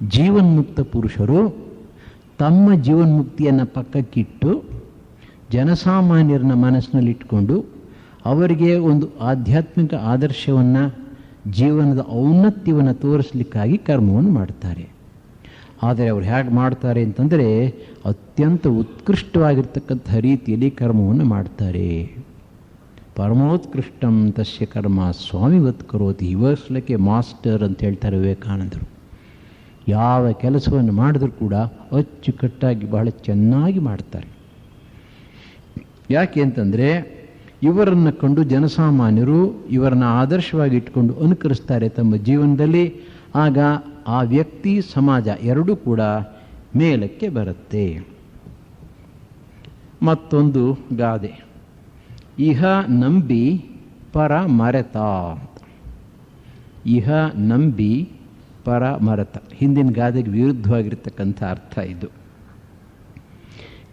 ಜೀವನ್ಮುಕ್ತ ಪುರುಷರು ತಮ್ಮ ಜೀವನ್ಮುಕ್ತಿಯನ್ನು ಪಕ್ಕಕ್ಕಿಟ್ಟು ಜನಸಾಮಾನ್ಯರನ್ನ ಮನಸ್ಸಿನಲ್ಲಿಟ್ಕೊಂಡು ಅವರಿಗೆ ಒಂದು ಆಧ್ಯಾತ್ಮಿಕ ಆದರ್ಶವನ್ನು, ಜೀವನದ ಔನ್ನತ್ಯವನ್ನು ತೋರಿಸಲಿಕ್ಕಾಗಿ ಕರ್ಮವನ್ನು ಮಾಡ್ತಾರೆ. ಆದರೆ ಅವರು ಹೇಗೆ ಮಾಡ್ತಾರೆ ಅಂತಂದರೆ ಅತ್ಯಂತ ಉತ್ಕೃಷ್ಟವಾಗಿರ್ತಕ್ಕಂಥ ರೀತಿಯಲ್ಲಿ ಕರ್ಮವನ್ನು ಮಾಡ್ತಾರೆ. ಪರಮೋತ್ಕೃಷ್ಟಂ ತಸ್ಯ ಕರ್ಮ ಸ್ವಾಮಿವತ್ ಕರೋತಿ, ಇವರ್ಸ್ಲಕ್ಕೆ ಮಾಸ್ಟರ್ ಅಂತ ಹೇಳ್ತಾರೆ ವಿವೇಕಾನಂದರು. ಯಾವ ಕೆಲಸವನ್ನು ಮಾಡಿದ್ರೂ ಕೂಡ ಅಚ್ಚುಕಟ್ಟಾಗಿ ಬಹಳ ಚೆನ್ನಾಗಿ ಮಾಡ್ತಾರೆ. ಯಾಕೆ ಅಂತಂದರೆ ಇವರನ್ನು ಕಂಡು ಜನಸಾಮಾನ್ಯರು ಇವರನ್ನು ಆದರ್ಶವಾಗಿ ಇಟ್ಕೊಂಡು ಅನುಕರಿಸ್ತಾರೆ ತಮ್ಮ ಜೀವನದಲ್ಲಿ. ಆಗ ಆ ವ್ಯಕ್ತಿ, ಸಮಾಜ ಎರಡೂ ಕೂಡ ಮೇಲಕ್ಕೆ ಬರುತ್ತೆ. ಮತ್ತೊಂದು ಗಾದೆ, ಇಹ ನಂಬಿ ಪರ ಮರೆತ. ಇಹ ನಂಬಿ ಪರ ಮರೆತ, ಹಿಂದಿನ ಗಾದೆಗೆ ವಿರುದ್ಧವಾಗಿರ್ತಕ್ಕಂಥ ಅರ್ಥ ಇದು.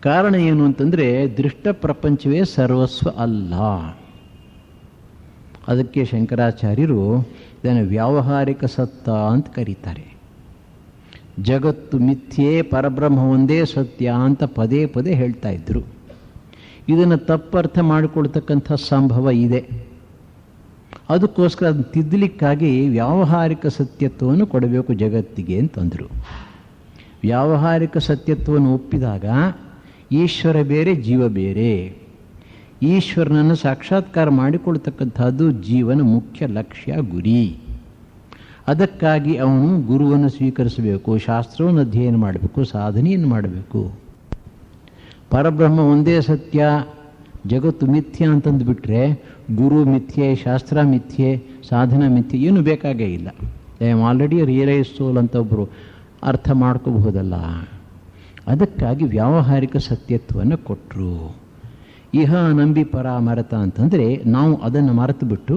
ಕಾರಣ ಏನು ಅಂತಂದರೆ ದೃಷ್ಟ ಪ್ರಪಂಚವೇ ಸರ್ವಸ್ವ ಅಲ್ಲ. ಅದಕ್ಕೆ ಶಂಕರಾಚಾರ್ಯರು ಇದನ್ನು ವ್ಯಾವಹಾರಿಕ ಸತ್ತ ಅಂತ ಕರೀತಾರೆ. ಜಗತ್ತು ಮಿಥ್ಯೆ, ಪರಬ್ರಹ್ಮ ಒಂದೇ ಸತ್ಯ ಅಂತ ಪದೇ ಪದೇ ಹೇಳ್ತಾ ಇದ್ದರು. ಇದನ್ನು ತಪ್ಪರ್ಥ ಮಾಡಿಕೊಳ್ತಕ್ಕಂಥ ಸಂಭವ ಇದೆ. ಅದಕ್ಕೋಸ್ಕರ ಅದನ್ನು ತಿದ್ದಲಿಕ್ಕಾಗಿ ವ್ಯಾವಹಾರಿಕ ಸತ್ಯತ್ವವನ್ನು ಕೊಡಬೇಕು ಜಗತ್ತಿಗೆ ಅಂತಂದರು. ವ್ಯಾವಹಾರಿಕ ಸತ್ಯತ್ವವನ್ನು ಒಪ್ಪಿದಾಗ ಈಶ್ವರ ಬೇರೆ, ಜೀವ ಬೇರೆ. ಈಶ್ವರನನ್ನು ಸಾಕ್ಷಾತ್ಕಾರ ಮಾಡಿಕೊಳ್ತಕ್ಕಂಥದ್ದು ಜೀವನ ಮುಖ್ಯ ಲಕ್ಷ್ಯ, ಗುರಿ. ಅದಕ್ಕಾಗಿ ಅವನು ಗುರುವನ್ನು ಸ್ವೀಕರಿಸಬೇಕು, ಶಾಸ್ತ್ರವನ್ನು ಅಧ್ಯಯನ ಮಾಡಬೇಕು, ಸಾಧನೆಯನ್ನು ಮಾಡಬೇಕು. ಪರಬ್ರಹ್ಮ ಒಂದೇ ಸತ್ಯ, ಜಗತ್ತು ಮಿಥ್ಯ ಅಂತಂದು ಬಿಟ್ಟರೆ ಗುರು ಮಿಥ್ಯೆ, ಶಾಸ್ತ್ರ ಮಿಥ್ಯೆ, ಸಾಧನ ಮಿಥ್ಯೆ ಏನು ಬೇಕಾಗೇ ಇಲ್ಲ. ಐ ಆಮ್ ಆಲ್ರೆಡಿ ರಿಯಲೈಸ್ ಸೋಲ್ ಅಂತ ಒಬ್ಬರು ಅರ್ಥ ಮಾಡ್ಕೋಬಹುದಲ್ಲ. ಅದಕ್ಕಾಗಿ ವ್ಯಾವಹಾರಿಕ ಸತ್ಯತ್ವವನ್ನು ಕೊಟ್ಟರು. ಇಹ ನಂಬಿ ಪರ ಮರೆತ ಅಂತಂದರೆ ನಾವು ಅದನ್ನು ಮರೆತು ಬಿಟ್ಟು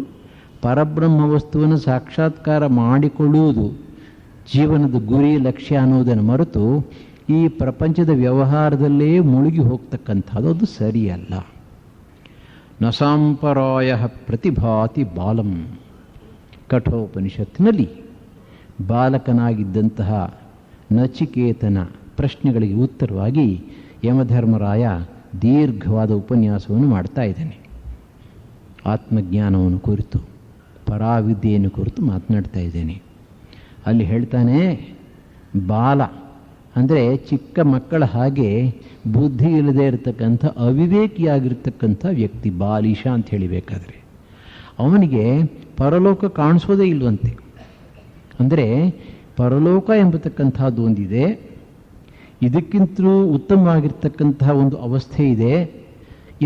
ಪರಬ್ರಹ್ಮ ವಸ್ತುವನ್ನು ಸಾಕ್ಷಾತ್ಕಾರ ಮಾಡಿಕೊಳ್ಳುವುದು ಜೀವನದ ಗುರಿ, ಲಕ್ಷ್ಯ ಅನ್ನೋದನ್ನು ಮರೆತು ಈ ಪ್ರಪಂಚದ ವ್ಯವಹಾರದಲ್ಲೇ ಮುಳುಗಿ ಹೋಗ್ತಕ್ಕಂಥದ್ದು ಅದು ಸರಿಯಲ್ಲ. ನ ಸಾಂಪರಾಯ ಪ್ರತಿಭಾತಿ ಬಾಲಂ. ಕಠೋಪನಿಷತ್ತಿನಲ್ಲಿ ಬಾಲಕನಾಗಿದ್ದಂತಹ ನಚಿಕೇತನ ಪ್ರಶ್ನೆಗಳಿಗೆ ಉತ್ತರವಾಗಿ ಯಮಧರ್ಮರಾಯ ದೀರ್ಘವಾದ ಉಪನ್ಯಾಸವನ್ನು ಮಾಡ್ತಾ ಇದ್ದಾನೆ. ಆತ್ಮಜ್ಞಾನವನ್ನು ಕುರಿತು, ಪರಾವಿದ್ಯೆಯನ್ನು ಕುರಿತು ಮಾತನಾಡ್ತಾ ಇದ್ದೇನೆ. ಅಲ್ಲಿ ಹೇಳ್ತಾನೆ, ಬಾಲ ಅಂದರೆ ಚಿಕ್ಕ ಮಕ್ಕಳ ಹಾಗೆ ಬುದ್ಧಿ ಇಲ್ಲದೆ ಇರತಕ್ಕಂಥ ಅವಿವೇಕಿಯಾಗಿರ್ತಕ್ಕಂಥ ವ್ಯಕ್ತಿ ಬಾಲಿಶ ಅಂತ ಹೇಳಿಬೇಕಾದ್ರೆ ಅವನಿಗೆ ಪರಲೋಕ ಕಾಣಿಸೋದೇ ಇಲ್ವಂತೆ. ಅಂದರೆ ಪರಲೋಕ ಎಂಬತಕ್ಕಂಥದ್ದು ಒಂದಿದೆ, ಇದಕ್ಕಿಂತಲೂ ಉತ್ತಮವಾಗಿರ್ತಕ್ಕಂತಹ ಒಂದು ಅವಸ್ಥೆ ಇದೆ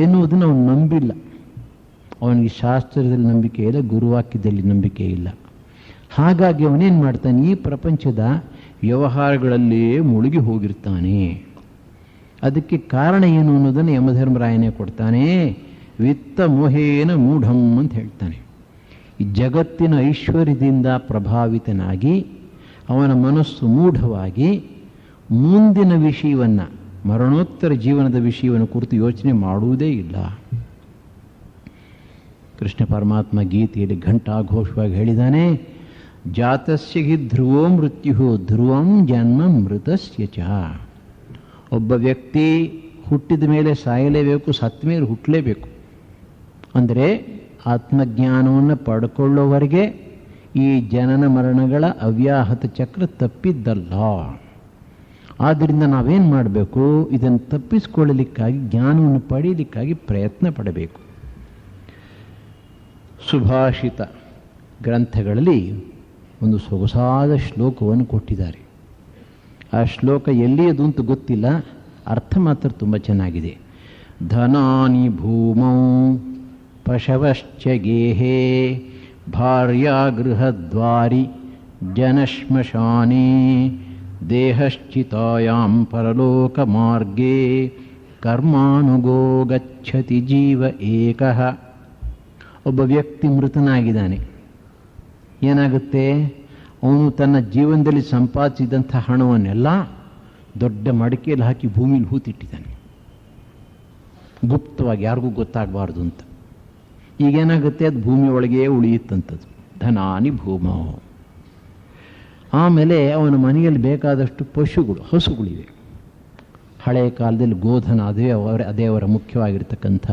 ಎನ್ನುವುದನ್ನು ಅವನು ನಂಬಿಲ್ಲ. ಅವನಿಗೆ ಶಾಸ್ತ್ರದಲ್ಲಿ ನಂಬಿಕೆ ಇಲ್ಲ, ಗುರುವಾಕ್ಯದಲ್ಲಿ ನಂಬಿಕೆ ಇಲ್ಲ. ಹಾಗಾಗಿ ಅವನೇನು ಮಾಡ್ತಾನೆ, ಈ ಪ್ರಪಂಚದ ವ್ಯವಹಾರಗಳಲ್ಲೇ ಮುಳುಗಿ ಹೋಗಿರ್ತಾನೆ. ಅದಕ್ಕೆ ಕಾರಣ ಏನು ಅನ್ನೋದನ್ನು ಯಮಧರ್ಮರಾಯನೇ ಕೊಡ್ತಾನೆ. ವಿತ್ತ ಮೋಹೇನ ಮೂಢಂ ಅಂತ ಹೇಳ್ತಾನೆ. ಈ ಜಗತ್ತಿನ ಐಶ್ವರ್ಯದಿಂದ ಪ್ರಭಾವಿತನಾಗಿ ಅವನ ಮನಸ್ಸು ಮೂಢವಾಗಿ ಮುಂದಿನ ವಿಷಯವನ್ನು, ಮರಣೋತ್ತರ ಜೀವನದ ವಿಷಯವನ್ನು ಕುರಿತು ಯೋಚನೆ ಮಾಡುವುದೇ ಇಲ್ಲ. ಕೃಷ್ಣ ಪರಮಾತ್ಮ ಗೀತೆಯಲ್ಲಿ ಘಂಟಾಘೋಷವಾಗಿ ಹೇಳಿದ್ದಾನೆ, ಜಾತಸ್ಯ ಹಿ ಧ್ರುವೋ ಮೃತ್ಯು ಧ್ರುವಂ ಜನ್ಮ ಮೃತಸ್ಯ ಚ. ಒಬ್ಬ ವ್ಯಕ್ತಿ ಹುಟ್ಟಿದ ಮೇಲೆ ಸಾಯಲೇಬೇಕು, ಸತ್ತ ಮೇಲೆ ಹುಟ್ಟಲೇಬೇಕು. ಅಂದರೆ ಆತ್ಮಜ್ಞಾನವನ್ನು ಪಡ್ಕೊಳ್ಳೋವರೆಗೆ ಈ ಜನನ ಮರಣಗಳ ಅವ್ಯಾಹತ ಚಕ್ರ ತಪ್ಪಿದ್ದಲ್ಲ. ಆದ್ದರಿಂದ ನಾವೇನು ಮಾಡಬೇಕು, ಇದನ್ನು ತಪ್ಪಿಸಿಕೊಳ್ಳಲಿಕ್ಕಾಗಿ, ಜ್ಞಾನವನ್ನು ಪಡೆಯಲಿಕ್ಕಾಗಿ ಪ್ರಯತ್ನ ಪಡಬೇಕು. ಸುಭಾಷಿತ ಗ್ರಂಥಗಳಲ್ಲಿ ಒಂದು ಸೊಗಸಾದ ಶ್ಲೋಕವನ್ನು ಕೊಟ್ಟಿದ್ದಾರೆ. ಆ ಶ್ಲೋಕ ಎಲ್ಲಿಯದು ಅಂತ ಗೊತ್ತಿಲ್ಲ, ಅರ್ಥ ಮಾತ್ರ ತುಂಬ ಚೆನ್ನಾಗಿದೆ. ಧನಾನಿ ಭೂಮೌ ಪಶವಶ್ಚ ಗೇಹೇ ಭಾರ್ಯಾಗೃಹದ್ವಾರಿ ಜನಶ್ಮಶಾನೇ ದೇಹಶ್ಚಿತಾಯಾಂ ಪರಲೋಕ ಮಾರ್ಗೇ ಕರ್ಮಾನುಗೋ ಗಚ್ಚತಿ ಜೀವ ಏಕಃ. ಒಬ್ಬ ವ್ಯಕ್ತಿ ಮೃತನಾಗಿದ್ದಾನೆ. ಏನಾಗುತ್ತೆ, ಅವನು ತನ್ನ ಜೀವನದಲ್ಲಿ ಸಂಪಾದಿಸಿದಂಥ ಹಣವನ್ನೆಲ್ಲ ದೊಡ್ಡ ಮಡಿಕೆಯಲ್ಲಿ ಹಾಕಿ ಭೂಮಿಲಿ ಹೂತಿಟ್ಟಿದ್ದಾನೆ, ಗುಪ್ತವಾಗಿ, ಯಾರಿಗೂ ಗೊತ್ತಾಗಬಾರ್ದು ಅಂತ. ಈಗೇನಾಗುತ್ತೆ, ಅದು ಭೂಮಿ ಒಳಗೆ ಉಳಿಯುತ್ತಂಥದ್ದು. ಧನಾನಿ ಭೂಮೋ. ಆಮೇಲೆ ಅವನ ಮನೆಯಲ್ಲಿ ಬೇಕಾದಷ್ಟು ಪಶುಗಳು, ಹಸುಗಳಿವೆ. ಹಳೆಯ ಕಾಲದಲ್ಲಿ ಗೋಧನ ಅದೇ ಅವರ ಮುಖ್ಯವಾಗಿರ್ತಕ್ಕಂಥ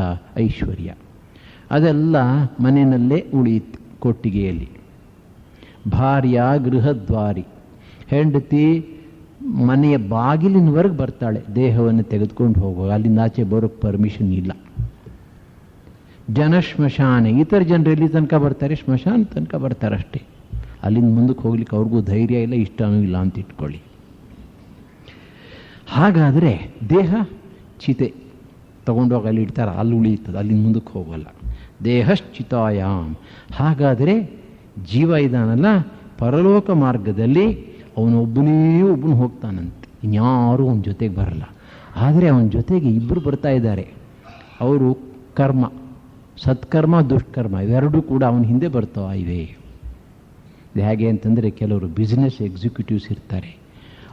ಐಶ್ವರ್ಯ. ಅದೆಲ್ಲ ಮನೆಯಲ್ಲೇ ಉಳಿಯಿತು ಕೊಟ್ಟಿಗೆಯಲ್ಲಿ. ಭಾರ್ಯ ಗೃಹದ್ವಾರಿ, ಹೆಂಡತಿ ಮನೆಯ ಬಾಗಿಲಿನವರೆಗೆ ಬರ್ತಾಳೆ, ದೇಹವನ್ನು ತೆಗೆದುಕೊಂಡು ಹೋಗುವಾಗ ಅಲ್ಲಿಂದ ಆಚೆ ಬರೋಕ್ಕೆ ಪರ್ಮಿಷನ್ ಇಲ್ಲ. ಜನ ಶ್ಮಶಾನ, ಇತರ ಜನರು ಎಲ್ಲಿ ತನಕ ಬರ್ತಾರೆ? ಸ್ಮಶಾನ ತನಕ ಬರ್ತಾರೆ ಅಷ್ಟೇ. ಅಲ್ಲಿಂದ ಮುಂದಕ್ಕೆ ಹೋಗ್ಲಿಕ್ಕೆ ಅವ್ರಿಗೂ ಧೈರ್ಯ ಇಲ್ಲ, ಇಷ್ಟನೂ ಇಲ್ಲ ಅಂತ ಇಟ್ಕೊಳ್ಳಿ. ಹಾಗಾದರೆ ದೇಹ ಚಿತೆ ತಗೊಂಡೋಗಿ ಅಲ್ಲಿ ಇಡ್ತಾರೆ, ಅಲ್ಲಿ ಉಳಿಯುತ್ತದೆ, ಅಲ್ಲಿಂದ ಮುಂದಕ್ಕೆ ಹೋಗಲ್ಲ. ದೇಹಶ್ಚಿತಾಯಾಮ್. ಹಾಗಾದರೆ ಜೀವ ಇದ್ದಾನಲ್ಲ, ಪರಲೋಕ ಮಾರ್ಗದಲ್ಲಿ ಅವನೊಬ್ಬನೇ ಒಬ್ಬನು ಹೋಗ್ತಾನಂತೆ, ಇನ್ಯಾರೂ ಅವನ ಜೊತೆಗೆ ಬರಲ್ಲ. ಆದರೆ ಅವನ ಜೊತೆಗೆ ಇಬ್ಬರು ಬರ್ತಾ ಇದ್ದಾರೆ. ಅವರು ಕರ್ಮ, ಸತ್ಕರ್ಮ ದುಷ್ಕರ್ಮ ಇವೆರಡೂ ಕೂಡ ಅವನ ಹಿಂದೆ ಬರ್ತಾವ ಇವೆ. ಇದು ಹೇಗೆ ಅಂತಂದರೆ, ಕೆಲವರು ಬಿಸ್ನೆಸ್ ಎಕ್ಸಿಕ್ಯೂಟಿವ್ಸ್ ಇರ್ತಾರೆ,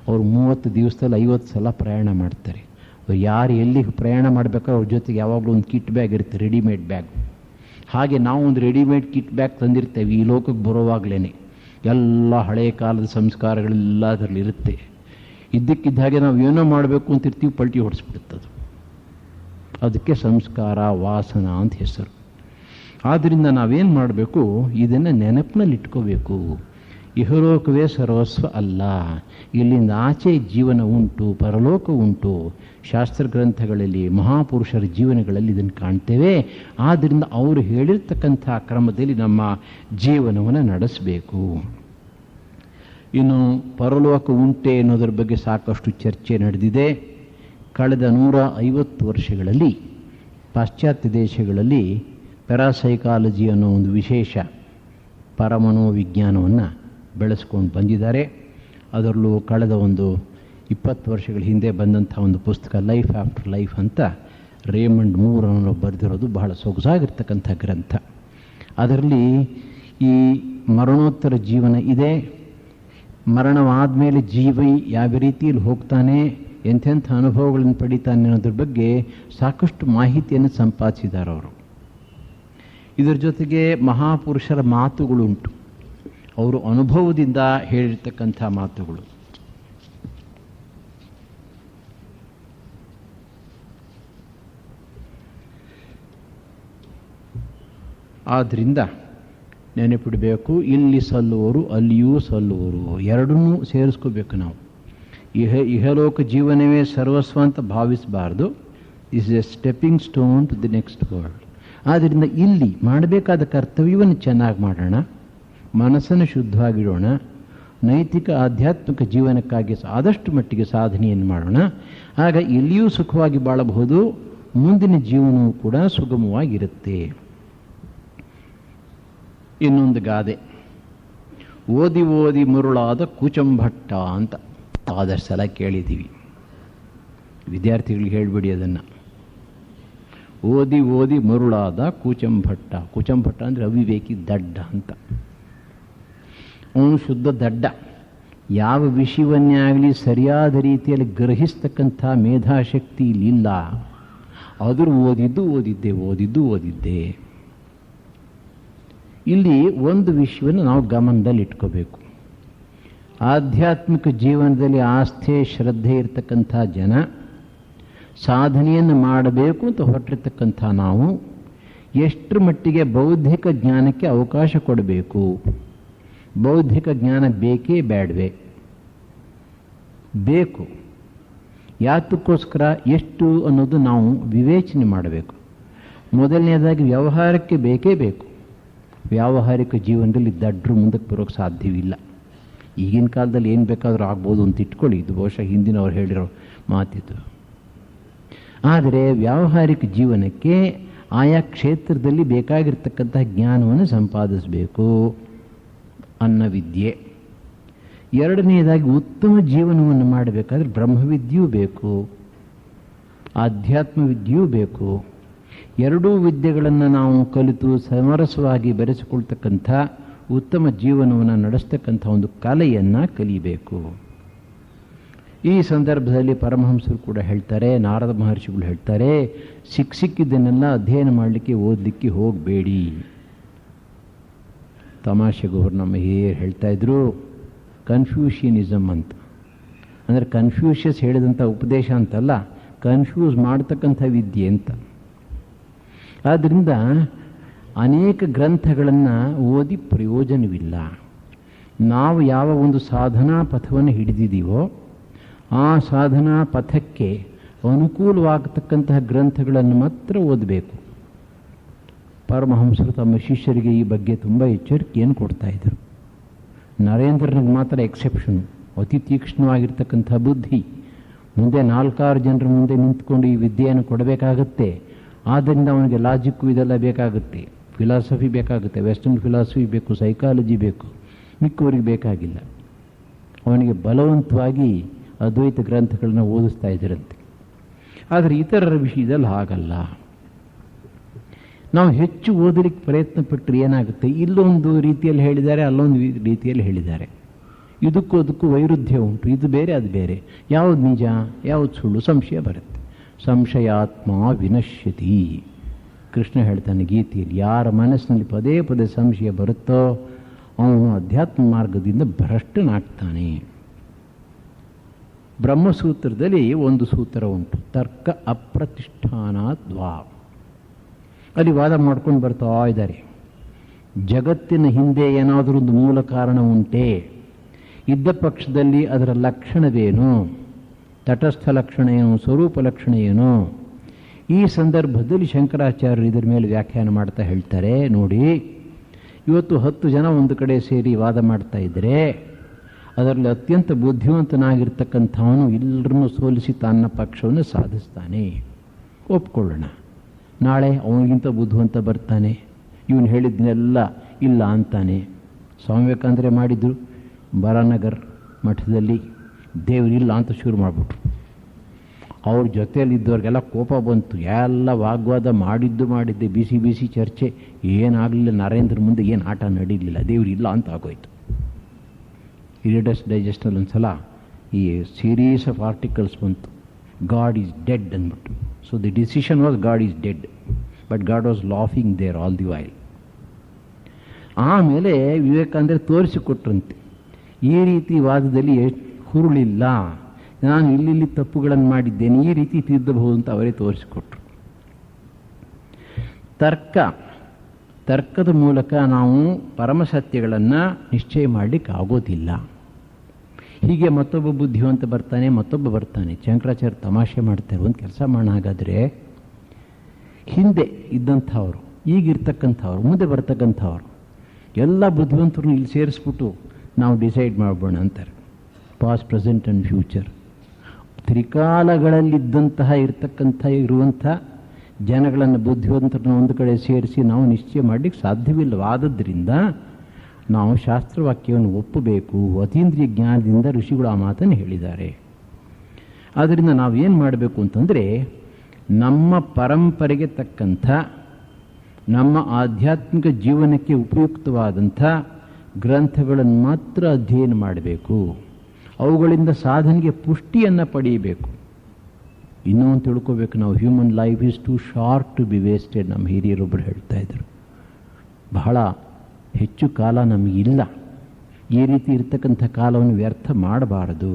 ಅವರು 30 ದಿವಸದಲ್ಲಿ 50 ಸಲ ಪ್ರಯಾಣ ಮಾಡ್ತಾರೆ. ಅವ್ರು ಯಾರು ಎಲ್ಲಿಗೆ ಪ್ರಯಾಣ ಮಾಡಬೇಕಾದ್ರೆ ಅವ್ರ ಜೊತೆಗೆ ಯಾವಾಗಲೂ ಒಂದು ಕಿಟ್ ಬ್ಯಾಗ್ ಇರುತ್ತೆ, ರೆಡಿಮೇಡ್ ಬ್ಯಾಗ್. ಹಾಗೆ ನಾವು ಒಂದು ರೆಡಿಮೇಡ್ ಕಿಟ್ ಬ್ಯಾಗ್ ತಂದಿರ್ತೇವೆ ಈ ಲೋಕಕ್ಕೆ ಬರೋವಾಗಲೇ. ಎಲ್ಲ ಹಳೆಯ ಕಾಲದ ಸಂಸ್ಕಾರಗಳೆಲ್ಲ ಅದರಲ್ಲಿ ಇರುತ್ತೆ. ಇದ್ದಕ್ಕಿದ್ದ ಹಾಗೆ ನಾವು ಏನೋ ಮಾಡಬೇಕು ಅಂತಿರ್ತೀವಿ, ಪಲ್ಟಿ ಹೊಡಿಸ್ಬಿಡುತ್ತದು. ಅದಕ್ಕೆ ಸಂಸ್ಕಾರ ವಾಸನ ಅಂತ ಹೆಸರು. ಆದ್ದರಿಂದ ನಾವೇನು ಮಾಡಬೇಕು, ಇದನ್ನು ನೆನಪಿನಲ್ಲಿ ಇಟ್ಕೋಬೇಕು. ಇಹಲೋಕವೇ ಸರ್ವಸ್ವ ಅಲ್ಲ, ಇಲ್ಲಿಂದ ಆಚೆ ಜೀವನ ಉಂಟು, ಪರಲೋಕ ಉಂಟು. ಶಾಸ್ತ್ರ ಗ್ರಂಥಗಳಲ್ಲಿ ಮಹಾಪುರುಷರ ಜೀವನಗಳಲ್ಲಿ ಇದನ್ನು ಕಾಣ್ತೇವೆ. ಆದ್ದರಿಂದ ಅವರು ಹೇಳಿರ್ತಕ್ಕಂಥ ಕ್ರಮದಲ್ಲಿ ನಮ್ಮ ಜೀವನವನ್ನು ನಡೆಸಬೇಕು. ಇನ್ನು ಪರಲೋಕ ಉಂಟೆ ಅನ್ನೋದ್ರ ಬಗ್ಗೆ ಸಾಕಷ್ಟು ಚರ್ಚೆ ನಡೆದಿದೆ. ಕಳೆದ 150 ವರ್ಷಗಳಲ್ಲಿ ಪಾಶ್ಚಾತ್ಯ ದೇಶಗಳಲ್ಲಿ ಪ್ಯಾರಾಸೈಕಾಲಜಿ ಅನ್ನೋ ಒಂದು ವಿಶೇಷ ಪರಮನೋವಿಜ್ಞಾನವನ್ನು ಬೆಳೆಸ್ಕೊಂಡು ಬಂದಿದ್ದಾರೆ. ಅದರಲ್ಲೂ ಕಳೆದ ಒಂದು 20 ವರ್ಷಗಳ ಹಿಂದೆ ಬಂದಂಥ ಒಂದು ಪುಸ್ತಕ ಲೈಫ್ ಆಫ್ಟರ್ ಲೈಫ್ ಅಂತ ರೇಮಂಡ್ ಮೂರ್ ಅನ್ನೋ ಬರೆದಿರೋದು ಬಹಳ ಸೊಗಸಾಗಿರ್ತಕ್ಕಂಥ ಗ್ರಂಥ. ಅದರಲ್ಲಿ ಈ ಮರಣೋತ್ತರ ಜೀವನ ಇದೆ, ಮರಣವಾದ ಮೇಲೆ ಜೀವಿ ಯಾವ ರೀತಿಯಲ್ಲಿ ಹೋಗ್ತಾನೆ, ಎಂಥೆಂಥ ಅನುಭವಗಳನ್ನು ಪಡಿತಾನೆ ಅನ್ನೋದ್ರ ಬಗ್ಗೆ ಸಾಕಷ್ಟು ಮಾಹಿತಿಯನ್ನು ಸಂಪಾದಿಸಿದ್ದಾರೆ ಅವರು. ಇದರ ಜೊತೆಗೆ ಮಹಾಪುರುಷರ ಮಾತುಗಳುಂಟು, ಅವರು ಅನುಭವದಿಂದ ಹೇಳಿರ್ತಕ್ಕಂಥ ಮಾತುಗಳು. ಆದ್ದರಿಂದ ನೆನಪಿಡಬೇಕು, ಇಲ್ಲಿ ಸಲ್ಲುವರು ಅಲ್ಲಿಯೂ ಸಲ್ಲುವರು, ಎರಡನ್ನೂ ಸೇರಿಸ್ಕೋಬೇಕು ನಾವು. ಇಹಲೋಕ ಜೀವನವೇ ಸರ್ವಸ್ವ ಅಂತ ಭಾವಿಸಬಾರ್ದು. This is a stepping stone to the next world. ಆದ್ದರಿಂದ ಇಲ್ಲಿ ಮಾಡಬೇಕಾದ ಕರ್ತವ್ಯವನ್ನು ಚೆನ್ನಾಗಿ ಮಾಡೋಣ, ಮನಸ್ಸನ್ನು ಶುದ್ಧವಾಗಿಡೋಣ, ನೈತಿಕ ಆಧ್ಯಾತ್ಮಿಕ ಜೀವನಕ್ಕಾಗಿ ಆದಷ್ಟು ಮಟ್ಟಿಗೆ ಸಾಧನೆಯನ್ನು ಮಾಡೋಣ. ಆಗ ಇಲ್ಲಿಯೂ ಸುಖವಾಗಿ ಬಾಳಬಹುದು, ಮುಂದಿನ ಜೀವನವೂ ಕೂಡ ಸುಗಮವಾಗಿರುತ್ತೆ. ಇನ್ನೊಂದು ಗಾದೆ, ಓದಿ ಓದಿ ಮರುಳಾದ ಕೂಚಂಭಟ್ಟ ಅಂತ ಆದಷ್ಟು ಸಲ ಕೇಳಿದ್ದೀವಿ. ವಿದ್ಯಾರ್ಥಿಗಳಿಗೆ ಹೇಳಿಬಿಡಿ ಅದನ್ನು. ಓದಿ ಓದಿ ಮರುಳಾದ ಕೂಚಂಭಟ್ಟ. ಕೂಚಂಭಟ್ಟ ಅಂದರೆ ಅವಿವೇಕಿ, ದಡ್ಡ ಅಂತ. ಅವನು ಶುದ್ಧ ದಡ್ಡ. ಯಾವ ವಿಷಯವನ್ನೇ ಆಗಲಿ ಸರಿಯಾದ ರೀತಿಯಲ್ಲಿ ಗ್ರಹಿಸ್ತಕ್ಕಂಥ ಮೇಧಾಶಕ್ತಿ ಇಲ್ಲಿಲ್ಲ. ಆದರೂ ಓದಿದ್ದೆ. ಇಲ್ಲಿ ಒಂದು ವಿಷಯವನ್ನು ನಾವು ಗಮನದಲ್ಲಿ ಇಟ್ಕೋಬೇಕು. ಆಧ್ಯಾತ್ಮಿಕ ಜೀವನದಲ್ಲಿ ಆಸ್ಥೆ ಶ್ರದ್ಧೆ ಇರತಕ್ಕಂಥ ಜನ, ಸಾಧನೆಯನ್ನು ಮಾಡಬೇಕು ಅಂತ ಹೊರಟಿರ್ತಕ್ಕಂಥ ನಾವು ಎಷ್ಟರ ಮಟ್ಟಿಗೆ ಬೌದ್ಧಿಕ ಜ್ಞಾನಕ್ಕೆ ಅವಕಾಶ ಕೊಡಬೇಕು. ಬೌದ್ಧಿಕ ಜ್ಞಾನ ಬೇಕೇ ಬೇಡವೇ? ಬೇಕು. ಯಾತಕ್ಕೋಸ್ಕರ, ಎಷ್ಟು ಅನ್ನೋದು ನಾವು ವಿವೇಚನೆ ಮಾಡಬೇಕು. ಮೊದಲನೇದಾಗಿ ವ್ಯವಹಾರಕ್ಕೆ ಬೇಕೇ ಬೇಕು. ವ್ಯಾವಹಾರಿಕ ಜೀವನದಲ್ಲಿ ದಡ್ಡರು ಮುಂದಕ್ಕೆ ಬರೋಕ್ಕೆ ಸಾಧ್ಯವಿಲ್ಲ. ಈಗಿನ ಕಾಲದಲ್ಲಿ ಏನು ಬೇಕಾದರೂ ಆಗ್ಬೋದು ಅಂತ ಇಟ್ಕೊಳ್ಳಿ, ಇದು ಬಹುಶಃ ಹಿಂದಿನವ್ರು ಹೇಳಿರೋ ಮಾತಿದು. ಆದರೆ ವ್ಯಾವಹಾರಿಕ ಜೀವನಕ್ಕೆ ಆಯಾ ಕ್ಷೇತ್ರದಲ್ಲಿ ಬೇಕಾಗಿರ್ತಕ್ಕಂಥ ಜ್ಞಾನವನ್ನು ಸಂಪಾದಿಸಬೇಕು ಅನ್ನೋ ವಿದ್ಯೆ. ಎರಡನೆಯದಾಗಿ ಉತ್ತಮ ಜೀವನವನ್ನು ಮಾಡಬೇಕಾದ್ರೆ ಬ್ರಹ್ಮವಿದ್ಯೆಯೂ ಬೇಕು, ಆಧ್ಯಾತ್ಮ ವಿದ್ಯೆಯೂ ಬೇಕು. ಎರಡೂ ವಿದ್ಯೆಗಳನ್ನು ನಾವು ಕಲಿತು ಸಮರಸವಾಗಿ ಬೆರೆಸಿಕೊಳ್ತಕ್ಕಂಥ ಉತ್ತಮ ಜೀವನವನ್ನು ನಡೆಸ್ತಕ್ಕಂಥ ಒಂದು ಕಲೆಯನ್ನು ಕಲಿಬೇಕು. ಈ ಸಂದರ್ಭದಲ್ಲಿ ಪರಮಹಂಸರು ಕೂಡ ಹೇಳ್ತಾರೆ, ನಾರದ ಮಹರ್ಷಿಗಳು ಹೇಳ್ತಾರೆ, ಸಿಕ್ಕಿದ್ದನ್ನೆಲ್ಲ ಅಧ್ಯಯನ ಮಾಡಲಿಕ್ಕೆ ಓದಲಿಕ್ಕೆ ಹೋಗಬೇಡಿ. ತಮಾಷೆಗೂ ಅವರು ನಮ್ಮ ಹಿರಿಯರು ಹೇಳ್ತಾ ಇದ್ರು, ಕನ್ಫ್ಯೂಷಿಯನಿಸಮ್ ಅಂತ. ಅಂದರೆ ಕನ್ಫ್ಯೂಷಿಯಸ್ ಹೇಳಿದಂಥ ಉಪದೇಶ ಅಂತಲ್ಲ, ಕನ್ಫ್ಯೂಸ್ ಮಾಡ್ತಕ್ಕಂಥ ವಿದ್ಯೆ ಅಂತ. ಆದ್ದರಿಂದ ಅನೇಕ ಗ್ರಂಥಗಳನ್ನು ಓದಿ ಪ್ರಯೋಜನವಿಲ್ಲ. ನಾವು ಯಾವ ಒಂದು ಸಾಧನಾ ಪಥವನ್ನು ಹಿಡಿದಿದ್ದೀವೋ ಆ ಸಾಧನಾ ಪಥಕ್ಕೆ ಅನುಕೂಲವಾಗತಕ್ಕಂತಹ ಗ್ರಂಥಗಳನ್ನು ಮಾತ್ರ ಓದಬೇಕು. ಪರಮಹಂಸರು ತಮ್ಮ ಶಿಷ್ಯರಿಗೆ ಈ ಬಗ್ಗೆ ತುಂಬ ಎಚ್ಚರಿಕೆಯನ್ನು ಕೊಡ್ತಾಯಿದ್ರು. ನರೇಂದ್ರನಿಗೆ ಮಾತ್ರ ಎಕ್ಸೆಪ್ಷನು, ಅತಿ ತೀಕ್ಷ್ಣವಾಗಿರ್ತಕ್ಕಂಥ ಬುದ್ಧಿ. ಮುಂದೆ 4-6 ಜನರ ಮುಂದೆ ನಿಂತ್ಕೊಂಡು ಈ ವಿದ್ಯೆಯನ್ನು ಕೊಡಬೇಕಾಗತ್ತೆ. ಆದ್ದರಿಂದ ಅವನಿಗೆ ಲಾಜಿಕ್ಕು ಇದೆಲ್ಲ ಬೇಕಾಗುತ್ತೆ, ಫಿಲಾಸಫಿ ಬೇಕಾಗುತ್ತೆ, ವೆಸ್ಟರ್ನ್ ಫಿಲಾಸಫಿ ಬೇಕು, ಸೈಕಾಲಜಿ ಬೇಕು, ಮಿಕ್ಕವರಿಗೆ ಬೇಕಾಗಿಲ್ಲ. ಅವನಿಗೆ ಬಲವಂತವಾಗಿ ಅದ್ವೈತ ಗ್ರಂಥಗಳನ್ನ ಓದಿಸ್ತಾ ಇದ್ದರಂತೆ. ಆದರೆ ಇತರರ ವಿಷಯದಲ್ಲಿ ಹಾಗಲ್ಲ. ನಾವು ಹೆಚ್ಚು ಓದಲಿಕ್ಕೆ ಪ್ರಯತ್ನ ಪಟ್ಟರೆ ಏನಾಗುತ್ತೆ, ಇಲ್ಲೊಂದು ರೀತಿಯಲ್ಲಿ ಹೇಳಿದ್ದಾರೆ, ಅಲ್ಲೊಂದು ರೀತಿಯಲ್ಲಿ ಹೇಳಿದ್ದಾರೆ. ಇದಕ್ಕೂ ಅದಕ್ಕೂ ವೈರುಧ್ಯ ಉಂಟು. ಇದು ಬೇರೆ, ಅದು ಬೇರೆ. ಯಾವುದು ನಿಜ, ಯಾವುದು ಸುಳ್ಳು, ಸಂಶಯ ಬರುತ್ತೆ. ಸಂಶಯಾತ್ಮ ವಿನಶ್ಯತಿ. ಕೃಷ್ಣ ಹೇಳ್ತಾನೆ ಗೀತೆಯಲ್ಲಿ, ಯಾರ ಮನಸ್ಸಿನಲ್ಲಿ ಪದೇ ಪದೇ ಸಂಶಯ ಬರುತ್ತೋ ಅವನು ಅಧ್ಯಾತ್ಮ ಮಾರ್ಗದಿಂದ ಭ್ರಷ್ಟನಾಗ್ತಾನೆ. ಬ್ರಹ್ಮಸೂತ್ರದಲ್ಲಿ ಒಂದು ಸೂತ್ರ ಉಂಟು, ತರ್ಕ ಅಪ್ರತಿಷ್ಠಾನಾದ್ವಾ. ಅಲ್ಲಿ ವಾದ ಮಾಡ್ಕೊಂಡು ಬರ್ತಾ ಇದ್ದಾರೆ. ಜಗತ್ತಿನ ಹಿಂದೆ ಏನಾದರೂ ಒಂದು ಮೂಲ ಕಾರಣ ಉಂಟೆ, ಇದ್ದ ಪಕ್ಷದಲ್ಲಿ ಅದರ ಲಕ್ಷಣವೇನು, ತಟಸ್ಥ ಲಕ್ಷಣ ಏನು, ಸ್ವರೂಪ ಲಕ್ಷಣ ಏನು. ಈ ಸಂದರ್ಭದಲ್ಲಿ ಶಂಕರಾಚಾರ್ಯರು ಇದರ ಮೇಲೆ ವ್ಯಾಖ್ಯಾನ ಮಾಡ್ತಾ ಹೇಳ್ತಾರೆ, ನೋಡಿ, ಇವತ್ತು 10 ಜನ ಒಂದು ಕಡೆ ಸೇರಿ ವಾದ ಮಾಡ್ತಾ ಇದ್ದರೆ ಅದರಲ್ಲಿ ಅತ್ಯಂತ ಬುದ್ಧಿವಂತನಾಗಿರ್ತಕ್ಕಂಥವನು ಎಲ್ಲರನ್ನೂ ಸೋಲಿಸಿ ತನ್ನ ಪಕ್ಷವನ್ನು ಸಾಧಿಸ್ತಾನೆ, ಒಪ್ಕೊಳ್ಳೋಣ. ನಾಳೆ ಅವನಿಗಿಂತ ಬುದ್ಧಿವಂತ ಬರ್ತಾನೆ, ಇವನು ಹೇಳಿದ್ನೆಲ್ಲ ಇಲ್ಲ ಅಂತಾನೆ. ಸ್ವಾಮಿ ವಿವೇಕಾನಂದರು ಮಾಡಿದ್ರು, ಬರಾನಗರ್ ಮಠದಲ್ಲಿ ದೇವರಿಲ್ಲ ಅಂತ ಶುರು ಮಾಡಿಬಿಟ್ರು. ಅವ್ರ ಜೊತೆಯಲ್ಲಿದ್ದವ್ರಿಗೆಲ್ಲ ಕೋಪ ಬಂತು. ಎಲ್ಲ ವಾಗ್ವಾದ ಮಾಡಿದ್ದೆ, ಬಿಸಿ ಬಿಸಿ ಚರ್ಚೆ, ಏನಾಗಲಿಲ್ಲ. ನರೇಂದ್ರ ಮುಂದೆ ಏನು ಆಟ ನಡೀಲಿಲ್ಲ, ದೇವರಿಲ್ಲ ಅಂತ ಆಗೋಯ್ತು. ರೀಡರ್ಸ್ ಡೈಜೆಸ್ಟಲ್ಲಿ ಒಂದು ಸಲ ಈ ಸೀರೀಸ್ ಆಫ್ ಆರ್ಟಿಕಲ್ಸ್ ಬಂತು, ಗಾಡ್ ಈಸ್ ಡೆಡ್ ಅಂದ್ಬಿಟ್ಟು. So the decision was God is dead, but God was laughing there all the while. ಆಮೇಲೆ ವಿವೇಕಾನಂದರು ತೋರಿಸಿಕೊಟ್ರಂತೆ, ಈ ರೀತಿ ವಾದದಲ್ಲಿ ಹುರುಳಿಲ್ಲ, ನಾನು ಇಲ್ಲಿ ತಪ್ಪುಗಳನ್ನು ಮಾಡಿದ್ದೇನೆ, ಈ ರೀತಿ ತಿದ್ದಬಹುದು ಅಂತ ಅವರೇ ತೋರಿಸಿಕೊಟ್ರು. ತರ್ಕದ ಮೂಲಕ ನಾವು ಪರಮಸತ್ಯಗಳನ್ನು ನಿಶ್ಚಯ ಮಾಡಲಿಕ್ಕೆ ಆಗೋದಿಲ್ಲ. ಹೀಗೆ ಮತ್ತೊಬ್ಬ ಬುದ್ಧಿವಂತ ಬರ್ತಾನೆ, ಮತ್ತೊಬ್ಬ ಬರ್ತಾನೆ. ಶಂಕರಾಚಾರ್ಯ ತಮಾಷೆ ಮಾಡ್ತಾರೆ, ಒಂದು ಕೆಲಸ ಮಾಡೋಣ, ಹಾಗಾದರೆ ಹಿಂದೆ ಇದ್ದಂಥವ್ರು, ಈಗಿರ್ತಕ್ಕಂಥವ್ರು, ಮುಂದೆ ಬರ್ತಕ್ಕಂಥವ್ರು ಎಲ್ಲ ಬುದ್ಧಿವಂತರನ್ನು ಇಲ್ಲಿ ಸೇರಿಸ್ಬಿಟ್ಟು ನಾವು ಡಿಸೈಡ್ ಮಾಡೋಣ ಅಂತಾರೆ. ಪಾಸ್ಟ್, ಪ್ರೆಸೆಂಟ್ ಆ್ಯಂಡ್ ಫ್ಯೂಚರ್, ತ್ರಿಕಾಲಗಳಲ್ಲಿದ್ದಂತಹ ಇರುವಂಥ ಜನಗಳನ್ನು, ಬುದ್ಧಿವಂತರನ್ನ ಒಂದು ಕಡೆ ಸೇರಿಸಿ ನಾವು ನಿಶ್ಚಯ ಮಾಡಲಿಕ್ಕೆ ಸಾಧ್ಯವಿಲ್ಲವಾದದ್ರಿಂದ ನಾವು ಶಾಸ್ತ್ರವಾಕ್ಯವನ್ನು ಒಪ್ಪಬೇಕು. ಅತೀಂದ್ರಿಯ ಜ್ಞಾನದಿಂದ ಋಷಿಗಳು ಆ ಮಾತನ್ನು ಹೇಳಿದ್ದಾರೆ. ಆದ್ದರಿಂದ ನಾವೇನು ಮಾಡಬೇಕು ಅಂತಂದರೆ, ನಮ್ಮ ಪರಂಪರೆಗೆ ತಕ್ಕಂಥ, ನಮ್ಮ ಆಧ್ಯಾತ್ಮಿಕ ಜೀವನಕ್ಕೆ ಉಪಯುಕ್ತವಾದಂಥ ಗ್ರಂಥಗಳನ್ನು ಮಾತ್ರ ಅಧ್ಯಯನ ಮಾಡಬೇಕು. ಅವುಗಳಿಂದ ಸಾಧನೆಗೆ ಪುಷ್ಟಿಯನ್ನು ಪಡೆಯಬೇಕು. ಇನ್ನೂ ಒಂದು ತಿಳ್ಕೋಬೇಕು ನಾವು, human life is too short to be wasted. ನಮ್ಮ ಹಿರಿಯರೊಬ್ಬರು ಹೇಳ್ತಾ ಇದ್ರು, ಬಹಳ ಹೆಚ್ಚು ಕಾಲ ನಮಗಿಲ್ಲ, ಈ ರೀತಿ ಇರ್ತಕ್ಕಂಥ ಕಾಲವನ್ನು ವ್ಯರ್ಥ ಮಾಡಬಾರದು.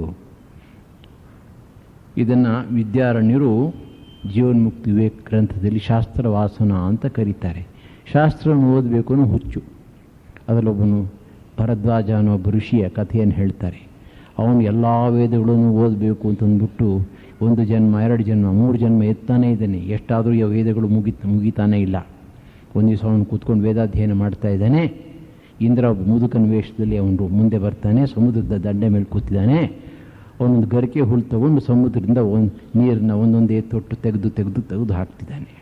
ಇದನ್ನು ವಿದ್ಯಾರಣ್ಯರು ಜೀವನ್ಮುಕ್ತಿ ವಿವೇಕ್ ಗ್ರಂಥದಲ್ಲಿ ಶಾಸ್ತ್ರವಾಸನ ಅಂತ ಕರೀತಾರೆ. ಶಾಸ್ತ್ರವನ್ನು ಓದಬೇಕು ಅನ್ನೋ ಹುಚ್ಚು. ಅದರಲ್ಲೊಬ್ಬನು ಭರದ್ವಾಜ ಅನ್ನೋ ಒಬ್ಬ ಋಷಿಯ ಕಥೆಯನ್ನು ಹೇಳ್ತಾರೆ. ಅವನು ಎಲ್ಲ ವೇದಗಳನ್ನು ಓದಬೇಕು ಅಂತಂದ್ಬಿಟ್ಟು 1 ಜನ್ಮ 2 ಜನ್ಮ 3 ಜನ್ಮ ಎತ್ತಾನೇ ಇದ್ದಾನೆ. ಎಷ್ಟಾದರೂ ಯಾವ ವೇದಗಳು ಮುಗಿತಾನೇ ಇಲ್ಲ. ಒಂದು ದಿವಸ ಅವನು ಕೂತ್ಕೊಂಡು ವೇದಾಧ್ಯಯನ ಮಾಡ್ತಾ ಇದ್ದಾನೆ. ಇಂದ್ರ ಒಬ್ಬ ಮುದುಕನ ವೇಷದಲ್ಲಿ ಅವನು ಮುಂದೆ ಬರ್ತಾನೆ, ಸಮುದ್ರದ ದಂಡೆ ಮೇಲೆ ಕೂತಿದ್ದಾನೆ. ಅವನೊಂದು ಗರಿಕೆ ಹುಳು ತಗೊಂಡು ಸಮುದ್ರದಿಂದ ನೀರನ್ನ ಒಂದೊಂದೇ ತೊಟ್ಟು ತೆಗೆದು ಹಾಕ್ತಿದ್ದಾನೆ.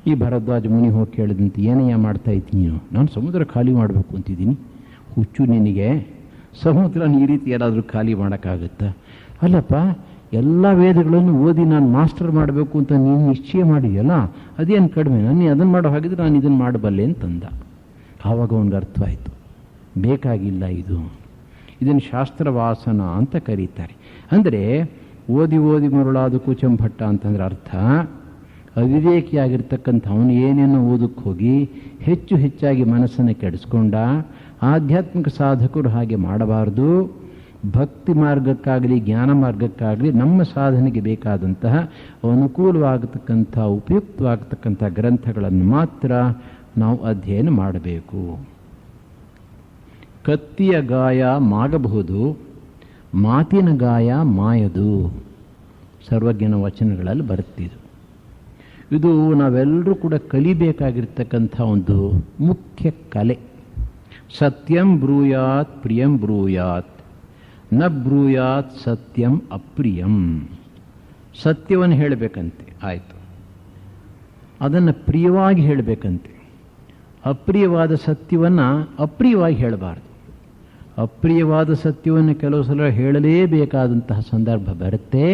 ಈ ಭರದ್ವಾಜ ಮುನಿ ಹೋಗಿ ಕೇಳಿದಂತೆ, ಏನಯ್ಯ ಮಾಡ್ತಾ ಇದ್ದೀನಿ ನೀನು? ನಾನು ಸಮುದ್ರ ಖಾಲಿ ಮಾಡಬೇಕು ಅಂತಿದ್ದೀನಿ. ಹುಚ್ಚು ನಿನಗೆ, ಸಮುದ್ರ ಈ ರೀತಿ ಯಾರಾದರೂ ಖಾಲಿ ಮಾಡೋಕ್ಕಾಗುತ್ತಾ? ಅಲ್ಲಪ್ಪ, ಎಲ್ಲ ವೇದಗಳನ್ನು ಓದಿ ನಾನು ಮಾಸ್ಟರ್ ಮಾಡಬೇಕು ಅಂತ ನೀನು ನಿಶ್ಚಯ ಮಾಡಿದೆಯಲ್ಲ, ಅದೇನು ಕಡಿಮೆ, ನಾನು ಅದನ್ನು ಮಾಡೋ ಹಾಗಿದ್ರೆ ನಾನು ಇದನ್ನು ಮಾಡಬಲ್ಲೆ ಅಂತಂದ. ಆವಾಗ ಅವನಿಗೆ ಅರ್ಥವಾಯಿತು, ಬೇಕಾಗಿಲ್ಲ ಇದನ್ನು ಶಾಸ್ತ್ರವಾಸನ ಅಂತ ಕರೀತಾರೆ. ಅಂದರೆ ಓದಿ ಮರುಳಾದ ಕುಚಂಭಟ್ಟ ಅಂತಂದ್ರೆ ಅರ್ಥ, ಅವಿವೇಕಿಯಾಗಿರ್ತಕ್ಕಂಥ ಅವನು ಏನೇನೋ ಓದಕ್ಕೆ ಹೋಗಿ ಹೆಚ್ಚು ಹೆಚ್ಚಾಗಿ ಮನಸ್ಸನ್ನು ಕೆಡಿಸ್ಕೊಂಡ. ಆಧ್ಯಾತ್ಮಿಕ ಸಾಧಕರು ಹಾಗೆ ಮಾಡಬಾರ್ದು. ಭಕ್ತಿ ಮಾರ್ಗಕ್ಕಾಗಲಿ ಜ್ಞಾನ ಮಾರ್ಗಕ್ಕಾಗಲಿ ನಮ್ಮ ಸಾಧನೆಗೆ ಬೇಕಾದಂತಹ ಅನುಕೂಲವಾಗತಕ್ಕಂಥ ಉಪಯುಕ್ತವಾಗತಕ್ಕಂಥ ಗ್ರಂಥಗಳನ್ನು ಮಾತ್ರ ನಾವು ಅಧ್ಯಯನ ಮಾಡಬೇಕು. ಕತ್ತಿಯ ಗಾಯ ಮಾಗಬಹುದು, ಮಾತಿನ ಗಾಯ ಮಾಯದು. ಸರ್ವಜ್ಞನ ವಚನಗಳಲ್ಲಿ ಬರುತ್ತಿದ್ದು ಇದು ನಾವೆಲ್ಲರೂ ಕೂಡ ಕಲಿಬೇಕಾಗಿರ್ತಕ್ಕಂಥ ಒಂದು ಮುಖ್ಯ ಕಲೆ. ಸತ್ಯಂ ಬ್ರೂಯಾತ್ ಪ್ರಿಯಂ ಬ್ರೂಯಾತ್ ನ ಬ್ರೂಯಾತ್ ಸತ್ಯಂ ಅಪ್ರಿಯಂ. ಸತ್ಯವನ್ನು ಹೇಳಬೇಕಂತೆ, ಆಯಿತು, ಅದನ್ನು ಪ್ರಿಯವಾಗಿ ಹೇಳಬೇಕಂತೆ. ಅಪ್ರಿಯವಾದ ಸತ್ಯವನ್ನು ಅಪ್ರಿಯವಾಗಿ ಹೇಳಬಾರ್ದು. ಅಪ್ರಿಯವಾದ ಸತ್ಯವನ್ನು ಕೆಲವು ಸಲ ಹೇಳಲೇಬೇಕಾದಂತಹ ಸಂದರ್ಭ ಬರುತ್ತೆ.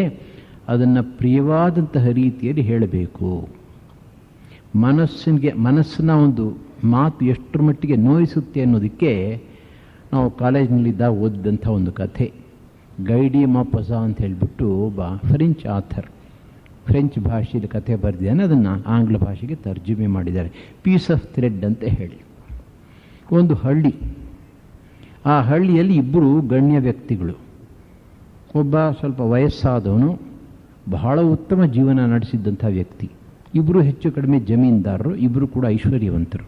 ಅದನ್ನು ಪ್ರಿಯವಾದಂತಹ ರೀತಿಯಲ್ಲಿ ಹೇಳಬೇಕು. ಮನಸ್ಸಿನ ಒಂದು ಮಾತು ಎಷ್ಟರ ಮಟ್ಟಿಗೆ ನೋಯಿಸುತ್ತೆ ಅನ್ನೋದಕ್ಕೆ ನಾವು ಕಾಲೇಜಿನಲ್ಲಿದ್ದಾಗ ಓದಿದಂಥ ಒಂದು ಕಥೆ. ಗೈಡಿ ಮಾಪಸ ಅಂತ ಹೇಳಿಬಿಟ್ಟು ಒಬ್ಬ ಫ್ರೆಂಚ್ ಆಥರ್, ಫ್ರೆಂಚ್ ಭಾಷೆಯಲ್ಲಿ ಕಥೆ ಬರೆದಿದ್ದಾನೆ. ಅದನ್ನು ಆಂಗ್ಲ ಭಾಷೆಗೆ ತರ್ಜುಮೆ ಮಾಡಿದ್ದಾರೆ. ಪೀಸ್ ಆಫ್ ಥ್ರೆಡ್ ಅಂತ ಹೇಳಿ. ಒಂದು ಹಳ್ಳಿ, ಆ ಹಳ್ಳಿಯಲ್ಲಿ ಇಬ್ಬರು ಗಣ್ಯ ವ್ಯಕ್ತಿಗಳು. ಒಬ್ಬ ಸ್ವಲ್ಪ ವಯಸ್ಸಾದವನು, ಬಹಳ ಉತ್ತಮ ಜೀವನ ನಡೆಸಿದ್ದಂಥ ವ್ಯಕ್ತಿ. ಇಬ್ಬರು ಹೆಚ್ಚು ಕಡಿಮೆ ಜಮೀನ್ದಾರರು, ಇಬ್ಬರು ಕೂಡ ಐಶ್ವರ್ಯವಂತರು.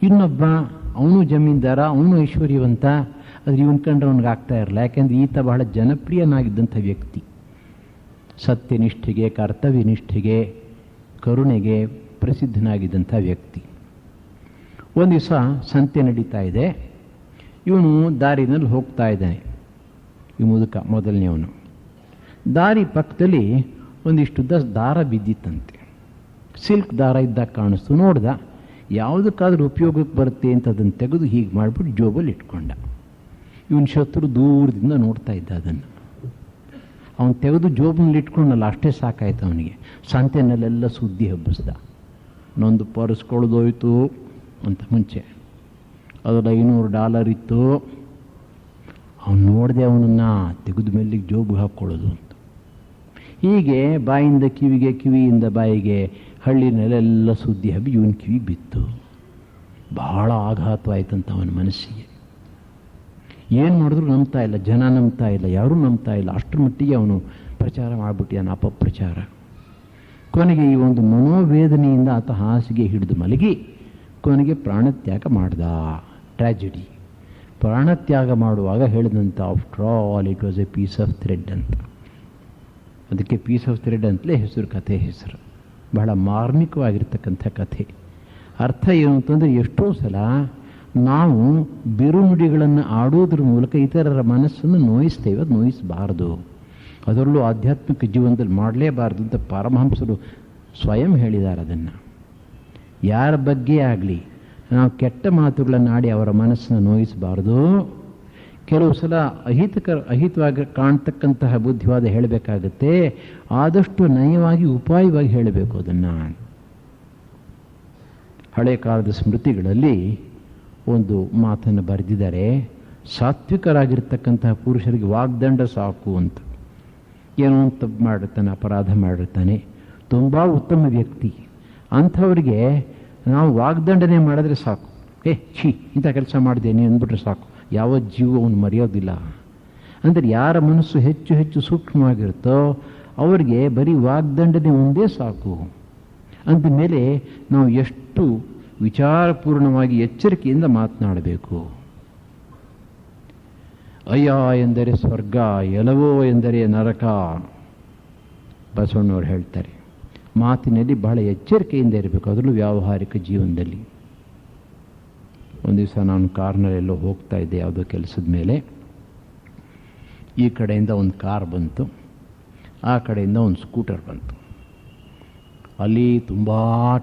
ಇನ್ನೊಬ್ಬ, ಅವನು ಜಮೀನ್ದಾರ, ಅವನು ಐಶ್ವರ್ಯವಂತ, ಆದರೆ ಇವನ್ ಕಂಡ್ರೆ ಅವನಿಗೆ ಆಗ್ತಾ ಇರಲ್ಲ. ಯಾಕೆಂದರೆ ಈತ ಬಹಳ ಜನಪ್ರಿಯನಾಗಿದ್ದಂಥ ವ್ಯಕ್ತಿ. ಸತ್ಯನಿಷ್ಠೆಗೆ, ಕರ್ತವ್ಯನಿಷ್ಠೆಗೆ, ಕರುಣೆಗೆ ಪ್ರಸಿದ್ಧನಾಗಿದ್ದಂಥ ವ್ಯಕ್ತಿ. ಒಂದು ದಿವಸ ಸಂತೆ ನಡೀತಾ ಇದೆ. ಇವನು ದಾರಿನಲ್ಲಿ ಹೋಗ್ತಾ ಇದ್ದಾನೆ, ಈ ಮುದುಕ ಮೊದಲನೇವನು. ದಾರಿ ಪಕ್ಕದಲ್ಲಿ ಒಂದಿಷ್ಟುದ್ದ ದಾರ ಬಿದ್ದಿತ್ತಂತೆ. ಸಿಲ್ಕ್ ದಾರ ಇದ್ದಾಗ ಕಾಣಿಸ್ತು. ನೋಡ್ದ, ಯಾವುದಕ್ಕಾದ್ರೂ ಉಪಯೋಗಕ್ಕೆ ಬರುತ್ತೆ ಅಂತ ಅದನ್ನು ತೆಗೆದು ಹೀಗೆ ಮಾಡಿಬಿಟ್ಟು ಜೋಬಲ್ಲಿ ಇಟ್ಕೊಂಡ. ಇವನು ಶತ್ರು ದೂರದಿಂದ ನೋಡ್ತಾ ಇದ್ದ. ಅದನ್ನು ಅವನು ತೆಗೆದು ಜೋಬಲ್ಲಿ ಇಟ್ಕೊಂಡಲ್ಲ, ಅಷ್ಟೇ ಸಾಕಾಯ್ತು ಅವನಿಗೆ. ಸಂತೆನಲ್ಲೆಲ್ಲ ಸುದ್ದಿ ಹಬ್ಬಿಸ್ದ. ನೊಂದು ಪರ್ಸ್ ಕೊಳ್ದೋಯ್ತು ಅಂತ ಮುಂಚೆ, ಅದರಲ್ಲಿ $500 ಇತ್ತು. ಅವನು ನೋಡಿದೆ, ಅವನನ್ನು ತೆಗೆದು ಮೇಲಿಗೆ ಜೋಬಿಗೆ ಹಾಕ್ಕೊಳ್ಳೋದು ಅಂತ. ಹೀಗೆ ಬಾಯಿಂದ ಕಿವಿಗೆ, ಕಿವಿಯಿಂದ ಬಾಯಿಗೆ, ಹಳ್ಳಿನಲ್ಲೆಲ್ಲ ಸುದ್ದಿ ಹಬ್ಬಿ ಇವನ ಕಿವಿಗೆ ಬಿತ್ತು. ಬಹಳ ಆಘಾತವಾಯ್ತಂತ ಅವನ ಮನಸ್ಸಿಗೆ. ಏನು ಮಾಡಿದ್ರು ನಂಬ್ತಾ ಇಲ್ಲ, ಜನ ನಂಬ್ತಾ ಇಲ್ಲ, ಯಾರೂ ನಂಬ್ತಾ ಇಲ್ಲ. ಅಷ್ಟರ ಮಟ್ಟಿಗೆ ಅವನು ಪ್ರಚಾರ ಮಾಡಿಬಿಟ್ಟಿಯಾನ, ಅಪಪ್ರಚಾರ. ಕೊನೆಗೆ ಈ ಒಂದು ಮನೋವೇದನೆಯಿಂದ ಆತ ಹಾಸಿಗೆ ಹಿಡಿದು ಮಲಗಿ ಕೊನೆಗೆ ಪ್ರಾಣತ್ಯಾಗ ಮಾಡ್ದ. ಟ್ರ್ಯಾಜಿಡಿ. ಪ್ರಾಣತ್ಯಾಗ ಮಾಡುವಾಗ ಹೇಳಿದಂಥ, after all it was a piece of thread ಅಂತ. ಅದಕ್ಕೆ ಪೀಸ್ ಆಫ್ ಥ್ರೆಡ್ ಅಂತಲೇ ಹೆಸರು, ಕಥೆ ಹೆಸರು. ಬಹಳ ಮಾರ್ಮಿಕವಾಗಿರ್ತಕ್ಕಂಥ ಕಥೆ. ಅರ್ಥ ಏನು ಅಂತಂದರೆ, ಎಷ್ಟೋ ಸಲ ನಾವು ಬಿರುನುಡಿಗಳನ್ನು ಆಡೋದ್ರ ಮೂಲಕ ಇತರರ ಮನಸ್ಸನ್ನು ನೋಯಿಸ್ತೇವೆ. ಅದು ನೋಯಿಸಬಾರ್ದು. ಅದರಲ್ಲೂ ಆಧ್ಯಾತ್ಮಿಕ ಜೀವನದಲ್ಲಿ ಮಾಡಲೇಬಾರ್ದು ಅಂತ ಪರಮಹಂಸರು ಸ್ವಯಂ ಹೇಳಿದ್ದಾರೆ. ಅದನ್ನು ಯಾರ ಬಗ್ಗೆ ಆಗಲಿ ನಾವು ಕೆಟ್ಟ ಮಾತುಗಳನ್ನು ಆಡಿ ಅವರ ಮನಸ್ಸನ್ನು ನೋಯಿಸಬಾರ್ದು. ಕೆಲವು ಸಲ ಅಹಿತವಾಗಿ ಕಾಣ್ತಕ್ಕಂತಹ ಬುದ್ಧಿವಾದ ಹೇಳಬೇಕಾಗತ್ತೆ. ಆದಷ್ಟು ನಯವಾಗಿ, ಉಪಾಯವಾಗಿ ಹೇಳಬೇಕು ಅದನ್ನು. ಹಳೆ ಕಾಲದ ಸ್ಮೃತಿಗಳಲ್ಲಿ ಒಂದು ಮಾತನ್ನು ಬರೆದಿದ್ದಾರೆ. ಸಾತ್ವಿಕರಾಗಿರ್ತಕ್ಕಂತಹ ಪುರುಷರಿಗೆ ವಾಗ್ದಂಡ ಸಾಕು ಅಂತ. ಏನೋ ತಪ್ಪು ಮಾಡಿರ್ತಾನೆ, ಅಪರಾಧ ಮಾಡಿರ್ತಾನೆ, ತುಂಬ ಉತ್ತಮ ವ್ಯಕ್ತಿ, ಅಂಥವರಿಗೆ ನಾವು ವಾಗ್ದಂಡನೆ ಮಾಡಿದ್ರೆ ಸಾಕು. ಛೀ, ಇಂಥ ಕೆಲಸ ಮಾಡಿದ್ದೇನೆ ಅಂದ್ಬಿಟ್ರೆ ಸಾಕು. ಯಾವ ಜೀವವನ್ನು ಮರೆಯೋದಿಲ್ಲ. ಅಂದರೆ ಯಾರ ಮನಸ್ಸು ಹೆಚ್ಚು ಹೆಚ್ಚು ಸೂಕ್ಷ್ಮವಾಗಿರುತ್ತೋ ಅವರಿಗೆ ಬರೀ ವಾಗ್ದಂಡನೆ ಒಂದೇ ಸಾಕು. ಅಂದಮೇಲೆ ನಾವು ಎಷ್ಟು ವಿಚಾರಪೂರ್ಣವಾಗಿ ಎಚ್ಚರಿಕೆಯಿಂದ ಮಾತನಾಡಬೇಕು. ಅಯ್ಯ ಎಂದರೆ ಸ್ವರ್ಗ, ಎಲವೋ ಎಂದರೆ ನರಕ, ಬಸವಣ್ಣವರು ಹೇಳ್ತಾರೆ. ಮಾತಿನಲ್ಲಿ ಬಹಳ ಎಚ್ಚರಿಕೆಯಿಂದ ಇರಬೇಕು, ಅದರಲ್ಲೂ ವ್ಯಾವಹಾರಿಕ ಜೀವನದಲ್ಲಿ. ಒಂದು ದಿವಸ ನಾನು ಕಾರ್ನಲ್ಲೆಲ್ಲೋ ಹೋಗ್ತಾ ಇದ್ದೆ ಯಾವುದೋ ಕೆಲಸದ ಮೇಲೆ. ಈ ಕಡೆಯಿಂದ ಒಂದು ಕಾರ್ ಬಂತು, ಆ ಕಡೆಯಿಂದ ಒಂದು ಸ್ಕೂಟರ್ ಬಂತು. ಅಲ್ಲಿ ತುಂಬ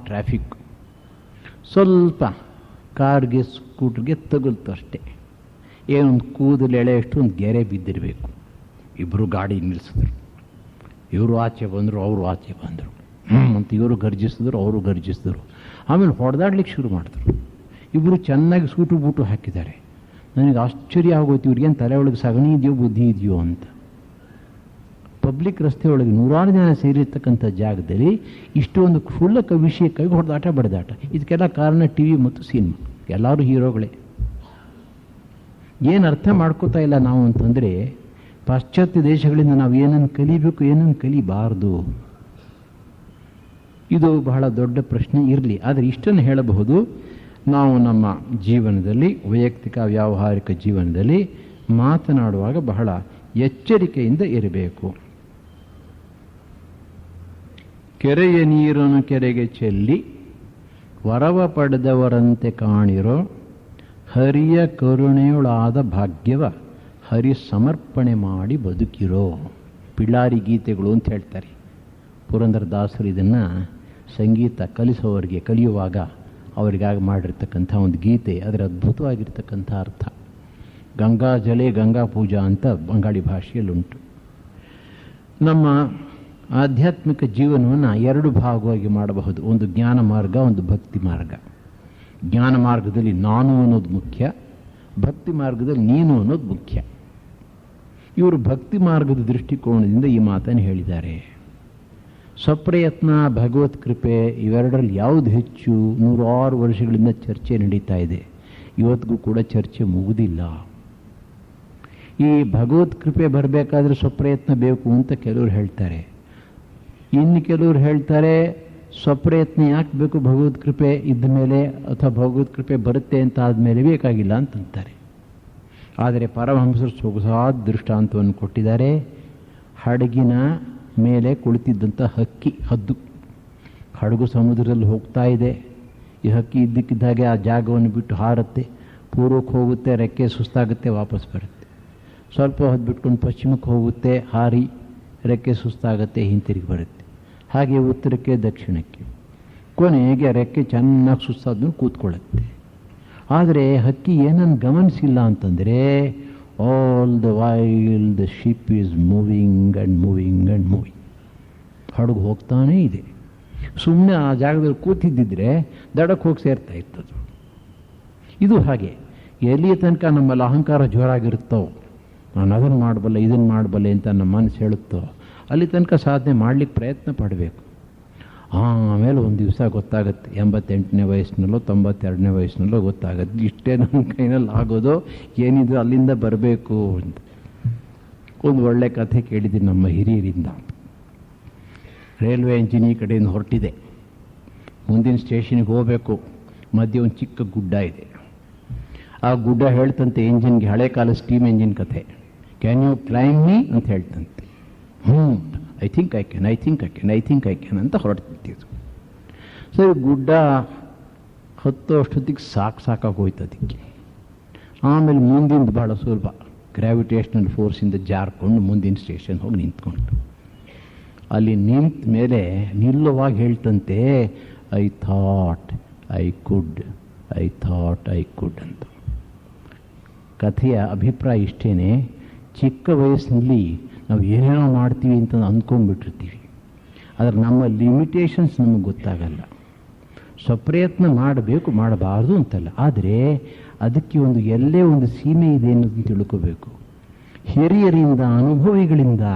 ಟ್ರಾಫಿಕ್. ಸ್ವಲ್ಪ ಕಾರ್ಗೆ ಸ್ಕೂಟರ್ಗೆ ತಗುಲ್ತು ಅಷ್ಟೇ. ಏನೊಂದು ಕೂದಲು ಎಳೆಯಷ್ಟು ಒಂದು ಗೆರೆ ಬಿದ್ದಿರಬೇಕು. ಇಬ್ಬರು ಗಾಡಿ ನಿಲ್ಲಿಸಿದ್ರು. ಇವರು ಆಚೆ ಬಂದರು, ಅವರು ಆಚೆ ಬಂದರು. ಅಂತ ಇವರು ಗರ್ಜಿಸಿದ್ರು, ಅವರು ಗರ್ಜಿಸಿದ್ರು. ಆಮೇಲೆ ಹೊಡೆದಾಡ್ಲಿಕ್ಕೆ ಶುರು ಮಾಡಿದ್ರು. ಇಬ್ಬರು ಚೆನ್ನಾಗಿ ಸೂಟು ಬೂಟು ಹಾಕಿದ್ದಾರೆ. ನನಗೆ ಆಶ್ಚರ್ಯ ಆಗೋಯ್ತು, ಇವ್ರಿಗೇನು ತಲೆ ಒಳಗೆ ಸಗಣಿ ಇದೆಯೋ ಬುದ್ಧಿ ಇದೆಯೋ ಅಂತ. ಪಬ್ಲಿಕ್ ರಸ್ತೆ ಒಳಗೆ ನೂರಾರು ಜನ ಸೇರಿರ್ತಕ್ಕಂಥ ಜಾಗದಲ್ಲಿ ಇಷ್ಟೊಂದು ಕ್ಷುಲ್ಲಕ ವಿಷಯಕ್ಕಾಗಿ ಹೊಡೆದಾಟ ಬಡಿದಾಟ. ಇದಕ್ಕೆಲ್ಲ ಕಾರಣ ಟಿ ವಿ ಮತ್ತು ಸಿನಿಮಾ. ಎಲ್ಲರೂ ಹೀರೋಗಳೇ. ಏನು ಅರ್ಥ ಮಾಡ್ಕೋತಾ ಇಲ್ಲ ನಾವು ಅಂತಂದರೆ, ಪಾಶ್ಚಾತ್ಯ ದೇಶಗಳಿಂದ ನಾವು ಏನನ್ನು ಕಲಿಬೇಕು, ಏನನ್ನು ಕಲಿಬಾರ್ದು, ಇದು ಬಹಳ ದೊಡ್ಡ ಪ್ರಶ್ನೆ ಇರಲಿ. ಆದರೆ ಇಷ್ಟನ್ನು ಹೇಳಬಹುದು, ನಾವು ನಮ್ಮ ಜೀವನದಲ್ಲಿ, ವೈಯಕ್ತಿಕ ವ್ಯಾವಹಾರಿಕ ಜೀವನದಲ್ಲಿ ಮಾತನಾಡುವಾಗ ಬಹಳ ಎಚ್ಚರಿಕೆಯಿಂದ ಇರಬೇಕು. ಕೆರೆಯ ನೀರನ್ನು ಕೆರೆಗೆ ಚೆಲ್ಲಿ ವರವ ಪಡೆದವರಂತೆ ಕಾಣಿರೋ ಹರಿಯ ಕರುಣೆಯೊಳಾದ ಭಾಗ್ಯವ ಹರಿ ಸಮರ್ಪಣೆ ಮಾಡಿ ಬದುಕಿರೋ. ಪಿಳ್ಳಾರಿ ಗೀತೆಗಳು ಅಂತ ಹೇಳ್ತಾರೆ. ಪುರಂದರದಾಸರು ಇದನ್ನು ಸಂಗೀತ ಕಲಿಯುವಾಗ ಅವರಿಗಾಗಿ ಮಾಡಿರ್ತಕ್ಕಂಥ ಒಂದು ಗೀತೆ. ಅದರ ಅದ್ಭುತವಾಗಿರ್ತಕ್ಕಂಥ ಅರ್ಥ. ಗಂಗಾ ಜಲೆ ಗಂಗಾ ಪೂಜಾ ಅಂತ ಬಂಗಾಳಿ ಭಾಷೆಯಲ್ಲುಂಟು. ನಮ್ಮ ಆಧ್ಯಾತ್ಮಿಕ ಜೀವನವನ್ನು ಎರಡು ಭಾಗವಾಗಿ ಮಾಡಬಹುದು. ಒಂದು ಜ್ಞಾನ ಮಾರ್ಗ, ಒಂದು ಭಕ್ತಿ ಮಾರ್ಗ. ಜ್ಞಾನ ಮಾರ್ಗದಲ್ಲಿ ನಾನು ಅನ್ನೋದು ಮುಖ್ಯ, ಭಕ್ತಿ ಮಾರ್ಗದಲ್ಲಿ ನೀನು ಅನ್ನೋದು ಮುಖ್ಯ. ಇವರು ಭಕ್ತಿ ಮಾರ್ಗದ ದೃಷ್ಟಿಕೋನದಿಂದ ಈ ಮಾತನ್ನು ಹೇಳಿದ್ದಾರೆ. ಸ್ವಪ್ರಯತ್ನ, ಭಗವತ್ ಕೃಪೆ ಇವೆರಡರಲ್ಲಿ ಯಾವುದು ಹೆಚ್ಚು? 106 ವರ್ಷಗಳಿಂದ ಚರ್ಚೆ ನಡೀತಾ ಇದೆ. ಇವತ್ತಿಗೂ ಕೂಡ ಚರ್ಚೆ ಮುಗುದಿಲ್ಲ. ಈ ಭಗವತ್ ಕೃಪೆ ಬರಬೇಕಾದ್ರೆ ಸ್ವಪ್ರಯತ್ನ ಬೇಕು ಅಂತ ಕೆಲವರು ಹೇಳ್ತಾರೆ. ಇನ್ನು ಕೆಲವರು ಹೇಳ್ತಾರೆ ಸ್ವಪ್ರಯತ್ನ ಯಾಕೆ ಬೇಕು, ಭಗವತ್ ಕೃಪೆ ಇದ್ದ ಮೇಲೆ ಅಥವಾ ಭಗವತ್ ಕೃಪೆ ಬರುತ್ತೆ ಅಂತ ಆದಮೇಲೆ ಬೇಕಾಗಿಲ್ಲ ಅಂತಂತಾರೆ. ಆದರೆ ಪರಮಹಂಸರು ಸೊಗಸಾದ ದೃಷ್ಟಾಂತವನ್ನು ಕೊಟ್ಟಿದ್ದಾರೆ. ಹಡಗಿನ ಮೇಲೆ ಕುಳಿತಿದ್ದಂಥ ಹದ್ದು. ಹಡಗು ಸಮುದ್ರದಲ್ಲಿ ಹೋಗ್ತಾ ಇದೆ. ಈ ಹಕ್ಕಿ ಇದ್ದಕ್ಕಿದ್ದಾಗೆ ಆ ಜಾಗವನ್ನು ಬಿಟ್ಟು ಹಾರುತ್ತೆ. ಪೂರ್ವಕ್ಕೆ ಹೋಗುತ್ತೆ, ರೆಕ್ಕೆ ಸುಸ್ತಾಗುತ್ತೆ, ವಾಪಸ್ ಬರುತ್ತೆ. ಸ್ವಲ್ಪ ಹೊತ್ತು ಬಿಟ್ಕೊಂಡು ಪಶ್ಚಿಮಕ್ಕೆ ಹೋಗುತ್ತೆ, ಹಾರಿ ರೆಕ್ಕೆ ಸುಸ್ತಾಗುತ್ತೆ, ಹಿಂತಿರುಗಿ ಬರುತ್ತೆ. ಹಾಗೆ ಉತ್ತರಕ್ಕೆ, ದಕ್ಷಿಣಕ್ಕೆ. ಕೊನೆಗೆ ರೆಕ್ಕೆ ಚೆನ್ನಾಗಿ ಸುಸ್ತಾದ್ಮೇಲೆ ಕೂತ್ಕೊಳ್ಳುತ್ತೆ. ಆದರೆ ಹಕ್ಕಿ ಏನನ್ನು ಗಮನಿಸಿಲ್ಲ ಅಂತಂದರೆ, all the while the ship is moving and moving and moving. ಹಡಗು ಹೋಗ್ತಾನೇ ಇದೆ. ಸುಮ್ಮನೆ ಆ ಜಾಗದಲ್ಲಿ ಕೂತಿದ್ದಿದ್ರೆ ದಡಕ್ಕೆ ಹೋಗಿ ಸೇರ್ತಾ ಇರ್ತದೆ. ಇದು ಹಾಗೆ. ಎಲ್ಲಿಯ ತನಕ ನಮ್ಮಲ್ಲಿ ಅಹಂಕಾರ ಜೋರಾಗಿರುತ್ತೋ, ನಾನು ಅದನ್ನು ಮಾಡಬಲ್ಲೆ, ಇದನ್ನು ಮಾಡಬಲ್ಲೆ ಅಂತ ನಮ್ಮ ಮನಸ್ಸು ಹೇಳುತ್ತೋ, ಅಲ್ಲಿ ತನಕ ಸಾಧನೆ ಮಾಡಲಿಕ್ಕೆ ಪ್ರಯತ್ನ ಪಡಬೇಕು. ಆಮೇಲೆ ಒಂದು ದಿವಸ ಗೊತ್ತಾಗುತ್ತೆ, 88ನೇ ವಯಸ್ಸಿನಲ್ಲೋ 92ನೇ ವಯಸ್ಸಿನಲ್ಲೋ ಗೊತ್ತಾಗುತ್ತೆ, ಇಷ್ಟೇ ನನ್ನ ಕೈನಲ್ಲಿ ಆಗೋದು, ಏನಿದು ಅಲ್ಲಿಂದ ಬರಬೇಕು ಅಂತ. ಒಂದು ಒಳ್ಳೆ ಕಥೆ ಕೇಳಿದ್ದೀನಿ ನಮ್ಮ ಹಿರಿಯರಿಂದ. ರೈಲ್ವೆ ಇಂಜಿನ್ ಈ ಕಡೆಯಿಂದ ಹೊರಟಿದೆ, ಮುಂದಿನ ಸ್ಟೇಷನ್ಗೆ ಹೋಗಬೇಕು. ಮಧ್ಯೆ ಒಂದು ಚಿಕ್ಕ ಗುಡ್ಡ ಇದೆ. ಆ ಗುಡ್ಡ ಹೇಳ್ತಂತೆ ಇಂಜಿನ್ಗೆ, ಹಳೆ ಕಾಲ ಸ್ಟೀಮ್ ಇಂಜಿನ್ ಕಥೆ, ಕ್ಯಾನ್ ಯು ಕ್ಲೈಂಬ್ ಮೀ ಅಂತ ಹೇಳ್ತಂತೆ. ಐ ಥಿಂಕ್ ಐ ಕ್ಯಾನ್ ಅಂತ ಹೊರಡ್ತಿದ್ದು. ಸರಿ, ಗುಡ್ಡ ಹತ್ತೋ ಅಷ್ಟೊತ್ತಿಗೆ ಸಾಕಾಗೋಯ್ತು ಅದಕ್ಕೆ. ಆಮೇಲೆ ಮುಂದಿಂದ ಭಾಳ ಸುಲಭ, ಗ್ರಾವಿಟೇಷನಲ್ ಫೋರ್ಸಿಂದ ಜಾರ್ಕೊಂಡು ಮುಂದಿನ ಸ್ಟೇಷನ್ ಹೋಗಿ ನಿಂತ್ಕೊಂಡು. ಅಲ್ಲಿ ನಿಂತ ಮೇಲೆ ನಿಲ್ಲುವಾಗ ಹೇಳ್ತಂತೆ, ಐ ಥಾಟ್ ಐ ಕುಡ್ ಅಂತ. ಕಥೆಯ ಅಭಿಪ್ರಾಯ ಇಷ್ಟೇ, ಚಿಕ್ಕ ವಯಸ್ಸಿನಲ್ಲಿ ನಾವು ಏನೇನೋ ಮಾಡ್ತೀವಿ ಅಂತ ಅಂದ್ಕೊಂಡ್ಬಿಟ್ಟಿರ್ತೀವಿ. ಆದರೆ ನಮ್ಮ ಲಿಮಿಟೇಷನ್ಸ್ ನಮಗೆ ಗೊತ್ತಾಗಲ್ಲ. ಸ್ವಪ್ರಯತ್ನ ಮಾಡಬೇಕು, ಮಾಡಬಾರ್ದು ಅಂತಲ್ಲ, ಆದರೆ ಅದಕ್ಕೆ ಒಂದು ಎಲ್ಲೇ ಒಂದು ಸೀಮೆ ಇದೆ ಅನ್ನೋದನ್ನು ತಿಳ್ಕೋಬೇಕು. ಹಿರಿಯರಿಂದ, ಅನುಭವಿಗಳಿಂದ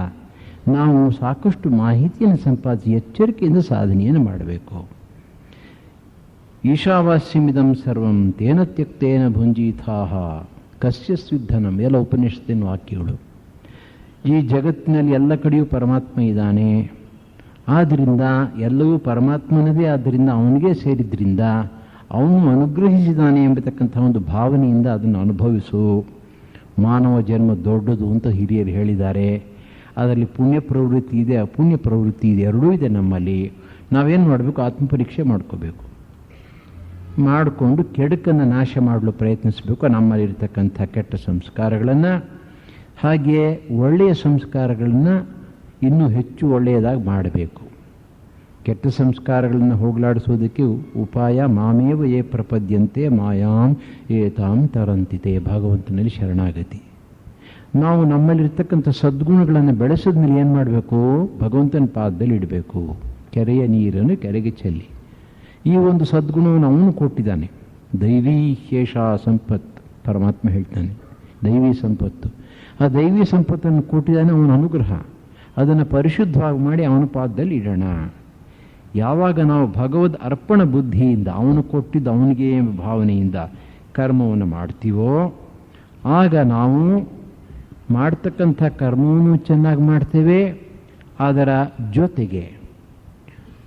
ನಾವು ಸಾಕಷ್ಟು ಮಾಹಿತಿಯನ್ನು ಸಂಪಾದಿಸಿ ಎಚ್ಚರಿಕೆಯಿಂದ ಸಾಧನೆಯನ್ನು ಮಾಡಬೇಕು. ಈಶಾವಾಸ್ಯಮಿದಂ ಸರ್ವಂ ತೇನ ತ್ಯಕ್ತೇನ ಭುಂಜೀಥಾಹ ಕಸ್ಯ ಸ್ವಿಧನಂ, ಎಲ್ಲ ಉಪನಿಷತ್ತಿನ ವಾಕ್ಯಗಳು. ಈ ಜಗತ್ತಿನಲ್ಲಿ ಎಲ್ಲ ಕಡೆಯೂ ಪರಮಾತ್ಮ ಇದ್ದಾನೆ. ಆದ್ದರಿಂದ ಎಲ್ಲವೂ ಪರಮಾತ್ಮನದೇ, ಆದ್ದರಿಂದ ಅವನಿಗೆ ಸೇರಿದ್ರಿಂದ ಅವನು ಅನುಗ್ರಹಿಸಿದ್ದಾನೆ ಎಂಬತಕ್ಕಂಥ ಒಂದು ಭಾವನೆಯಿಂದ ಅದನ್ನು ಅನುಭವಿಸು. ಮಾನವ ಜನ್ಮ ದೊಡ್ಡದು ಅಂತ ಹಿರಿಯರು ಹೇಳಿದ್ದಾರೆ. ಅದರಲ್ಲಿ ಪುಣ್ಯ ಪ್ರವೃತ್ತಿ ಇದೆ, ಅಪುಣ್ಯ ಪ್ರವೃತ್ತಿ ಇದೆ, ಎರಡೂ ಇದೆ ನಮ್ಮಲ್ಲಿ. ನಾವೇನು ಮಾಡಬೇಕು? ಆತ್ಮಪರೀಕ್ಷೆ ಮಾಡ್ಕೋಬೇಕು. ಮಾಡಿಕೊಂಡು ಕೆಡುಕನ್ನು ನಾಶ ಮಾಡಲು ಪ್ರಯತ್ನಿಸಬೇಕು, ನಮ್ಮಲ್ಲಿರ್ತಕ್ಕಂಥ ಕೆಟ್ಟ ಸಂಸ್ಕಾರಗಳನ್ನು. ಹಾಗೆಯೇ ಒಳ್ಳೆಯ ಸಂಸ್ಕಾರಗಳನ್ನು ಇನ್ನೂ ಹೆಚ್ಚು ಒಳ್ಳೆಯದಾಗಿ ಮಾಡಬೇಕು. ಕೆಟ್ಟ ಸಂಸ್ಕಾರಗಳನ್ನು ಹೋಗಲಾಡಿಸೋದಕ್ಕೆ ಉಪಾಯ ಮಾಮೇವ ಯೇ ಪ್ರಪದ್ಯಂತೆ ಮಾಯಾಂ ಏತಾಂ ತರಂತಿತೆ, ಭಗವಂತನಲ್ಲಿ ಶರಣಾಗತಿ. ನಾವು ನಮ್ಮಲ್ಲಿರ್ತಕ್ಕಂಥ ಸದ್ಗುಣಗಳನ್ನು ಬೆಳೆಸಿದ ಮೇಲೆ ಏನು ಮಾಡಬೇಕು? ಭಗವಂತನ ಪಾದದಲ್ಲಿ ಇಡಬೇಕು. ಕೆರೆಯ ನೀರನ್ನು ಕೆರೆಗೆ ಚೆಲ್ಲಿ. ಈ ಒಂದು ಸದ್ಗುಣವನ್ನು ಅವನು ಕೊಟ್ಟಿದ್ದಾನೆ. ದೈವೀ ಶೇಷ ಸಂಪತ್, ಪರಮಾತ್ಮ ಹೇಳ್ತಾನೆ, ದೈವೀ ಸಂಪತ್ತು. ಆ ದೈವೀ ಸಂಪತ್ತನ್ನು ಕೊಟ್ಟಿದ್ದಾನೆ ಅವನ ಅನುಗ್ರಹ. ಅದನ್ನು ಪರಿಶುದ್ಧವಾಗಿ ಮಾಡಿ ಅವನ ಪಾದದಲ್ಲಿ ಇಡೋಣ. ಯಾವಾಗ ನಾವು ಭಗವದ್ ಅರ್ಪಣ ಬುದ್ಧಿಯಿಂದ ಅವನು ಕೊಟ್ಟಿದ್ದು ಅವನಿಗೆ ಭಾವನೆಯಿಂದ ಕರ್ಮವನ್ನು ಮಾಡ್ತೀವೋ ಆಗ ನಾವು ಮಾಡ್ತಕ್ಕಂಥ ಕರ್ಮವನ್ನು ಚೆನ್ನಾಗಿ ಮಾಡ್ತೇವೆ. ಅದರ ಜೊತೆಗೆ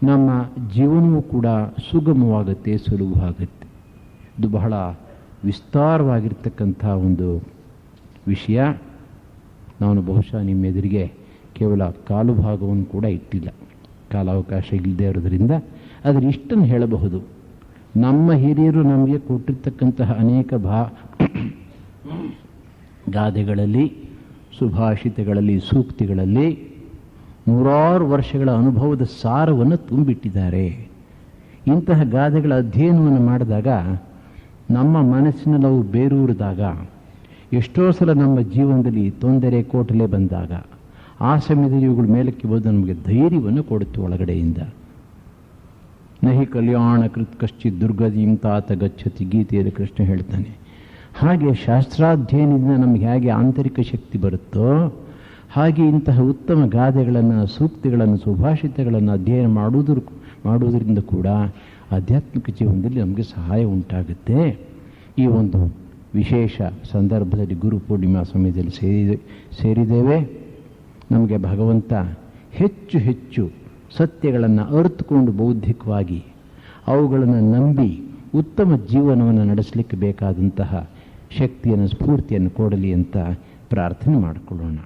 ನಮ್ಮ ಜೀವನವೂ ಕೂಡ ಸುಗಮವಾಗುತ್ತೆ, ಸುಲಭವಾಗುತ್ತೆ. ಇದು ಬಹಳ ವಿಸ್ತಾರವಾಗಿರ್ತಕ್ಕಂಥ ಒಂದು ವಿಷಯ. ನಾನು ಬಹುಶಃ ನಿಮ್ಮ ಎದುರಿಗೆ ಕೇವಲ ಕಾಲು ಭಾಗವನ್ನು ಕೂಡ ಇಟ್ಟಿಲ್ಲ, ಕಾಲಾವಕಾಶ ಇಲ್ಲದೆ ಇರೋದ್ರಿಂದ ಆದರೆ ಇಷ್ಟನ್ನು ಹೇಳಬಹುದು. ನಮ್ಮ ಹಿರಿಯರು ನಮಗೆ ಕೊಟ್ಟಿರ್ತಕ್ಕಂತಹ ಅನೇಕ ಗಾದೆಗಳಲ್ಲಿ, ಸುಭಾಷಿತಗಳಲ್ಲಿ, ಸೂಕ್ತಿಗಳಲ್ಲಿ ನೂರಾರು ವರ್ಷಗಳ ಅನುಭವದ ಸಾರವನ್ನು ತುಂಬಿಟ್ಟಿದ್ದಾರೆ. ಇಂತಹ ಗಾದೆಗಳ ಅಧ್ಯಯನವನ್ನು ಮಾಡಿದಾಗ ನಮ್ಮ ಮನಸ್ಸಿನಲ್ಲಿ ಅವು ಬೇರೂರಿದಾಗ, ಎಷ್ಟೋ ಸಲ ನಮ್ಮ ಜೀವನದಲ್ಲಿ ತೊಂದರೆ ಕೋಟಲೆ ಬಂದಾಗ ಆ ಸಮಯದಲ್ಲಿ ಇವುಗಳ ಮೇಲಕ್ಕೆ ಬಂದು ನಮಗೆ ಧೈರ್ಯವನ್ನು ಕೊಡುತ್ತೆ ಒಳಗಡೆಯಿಂದ. ನಹಿ ಕಲ್ಯಾಣ ಕೃತ್ ಕಶ್ಚಿತ್ ದುರ್ಗತಿಂ ತಾತ ಗಚ್ಚತಿ ಗೀತೆಯಲ್ಲಿ ಕೃಷ್ಣ ಹೇಳ್ತಾನೆ. ಹಾಗೆ ಶಾಸ್ತ್ರಾಧ್ಯಯನದಿಂದ ನಮಗೆ ಹೇಗೆ ಆಂತರಿಕ ಶಕ್ತಿ ಬರುತ್ತೋ ಹಾಗೆ ಇಂತಹ ಉತ್ತಮ ಗಾದೆಗಳನ್ನು, ಸೂಕ್ತಿಗಳನ್ನು, ಸುಭಾಷಿತಗಳನ್ನು ಅಧ್ಯಯನ ಮಾಡುವುದರಿಂದ ಕೂಡ ಆಧ್ಯಾತ್ಮಿಕ ಜೀವನದಲ್ಲಿ ನಮಗೆ ಸಹಾಯ ಉಂಟಾಗುತ್ತೆ. ಈ ಒಂದು ವಿಶೇಷ ಸಂದರ್ಭದಲ್ಲಿ ಗುರುಪೂರ್ಣಿಮಾ ಸಮಯದಲ್ಲಿ ಸೇರಿದ್ದೇವೆ. ನಮಗೆ ಭಗವಂತ ಹೆಚ್ಚು ಹೆಚ್ಚು ಸತ್ಯಗಳನ್ನು ಅರಿತುಕೊಂಡು ಬೌದ್ಧಿಕವಾಗಿ ಅವುಗಳನ್ನು ನಂಬಿ ಉತ್ತಮ ಜೀವನವನ್ನು ನಡೆಸಲಿಕ್ಕೆ ಬೇಕಾದಂತಹ ಶಕ್ತಿಯನ್ನು, ಸ್ಫೂರ್ತಿಯನ್ನು ಕೊಡಲಿ ಅಂತ ಪ್ರಾರ್ಥನೆ ಮಾಡಿಕೊಳ್ಳೋಣ.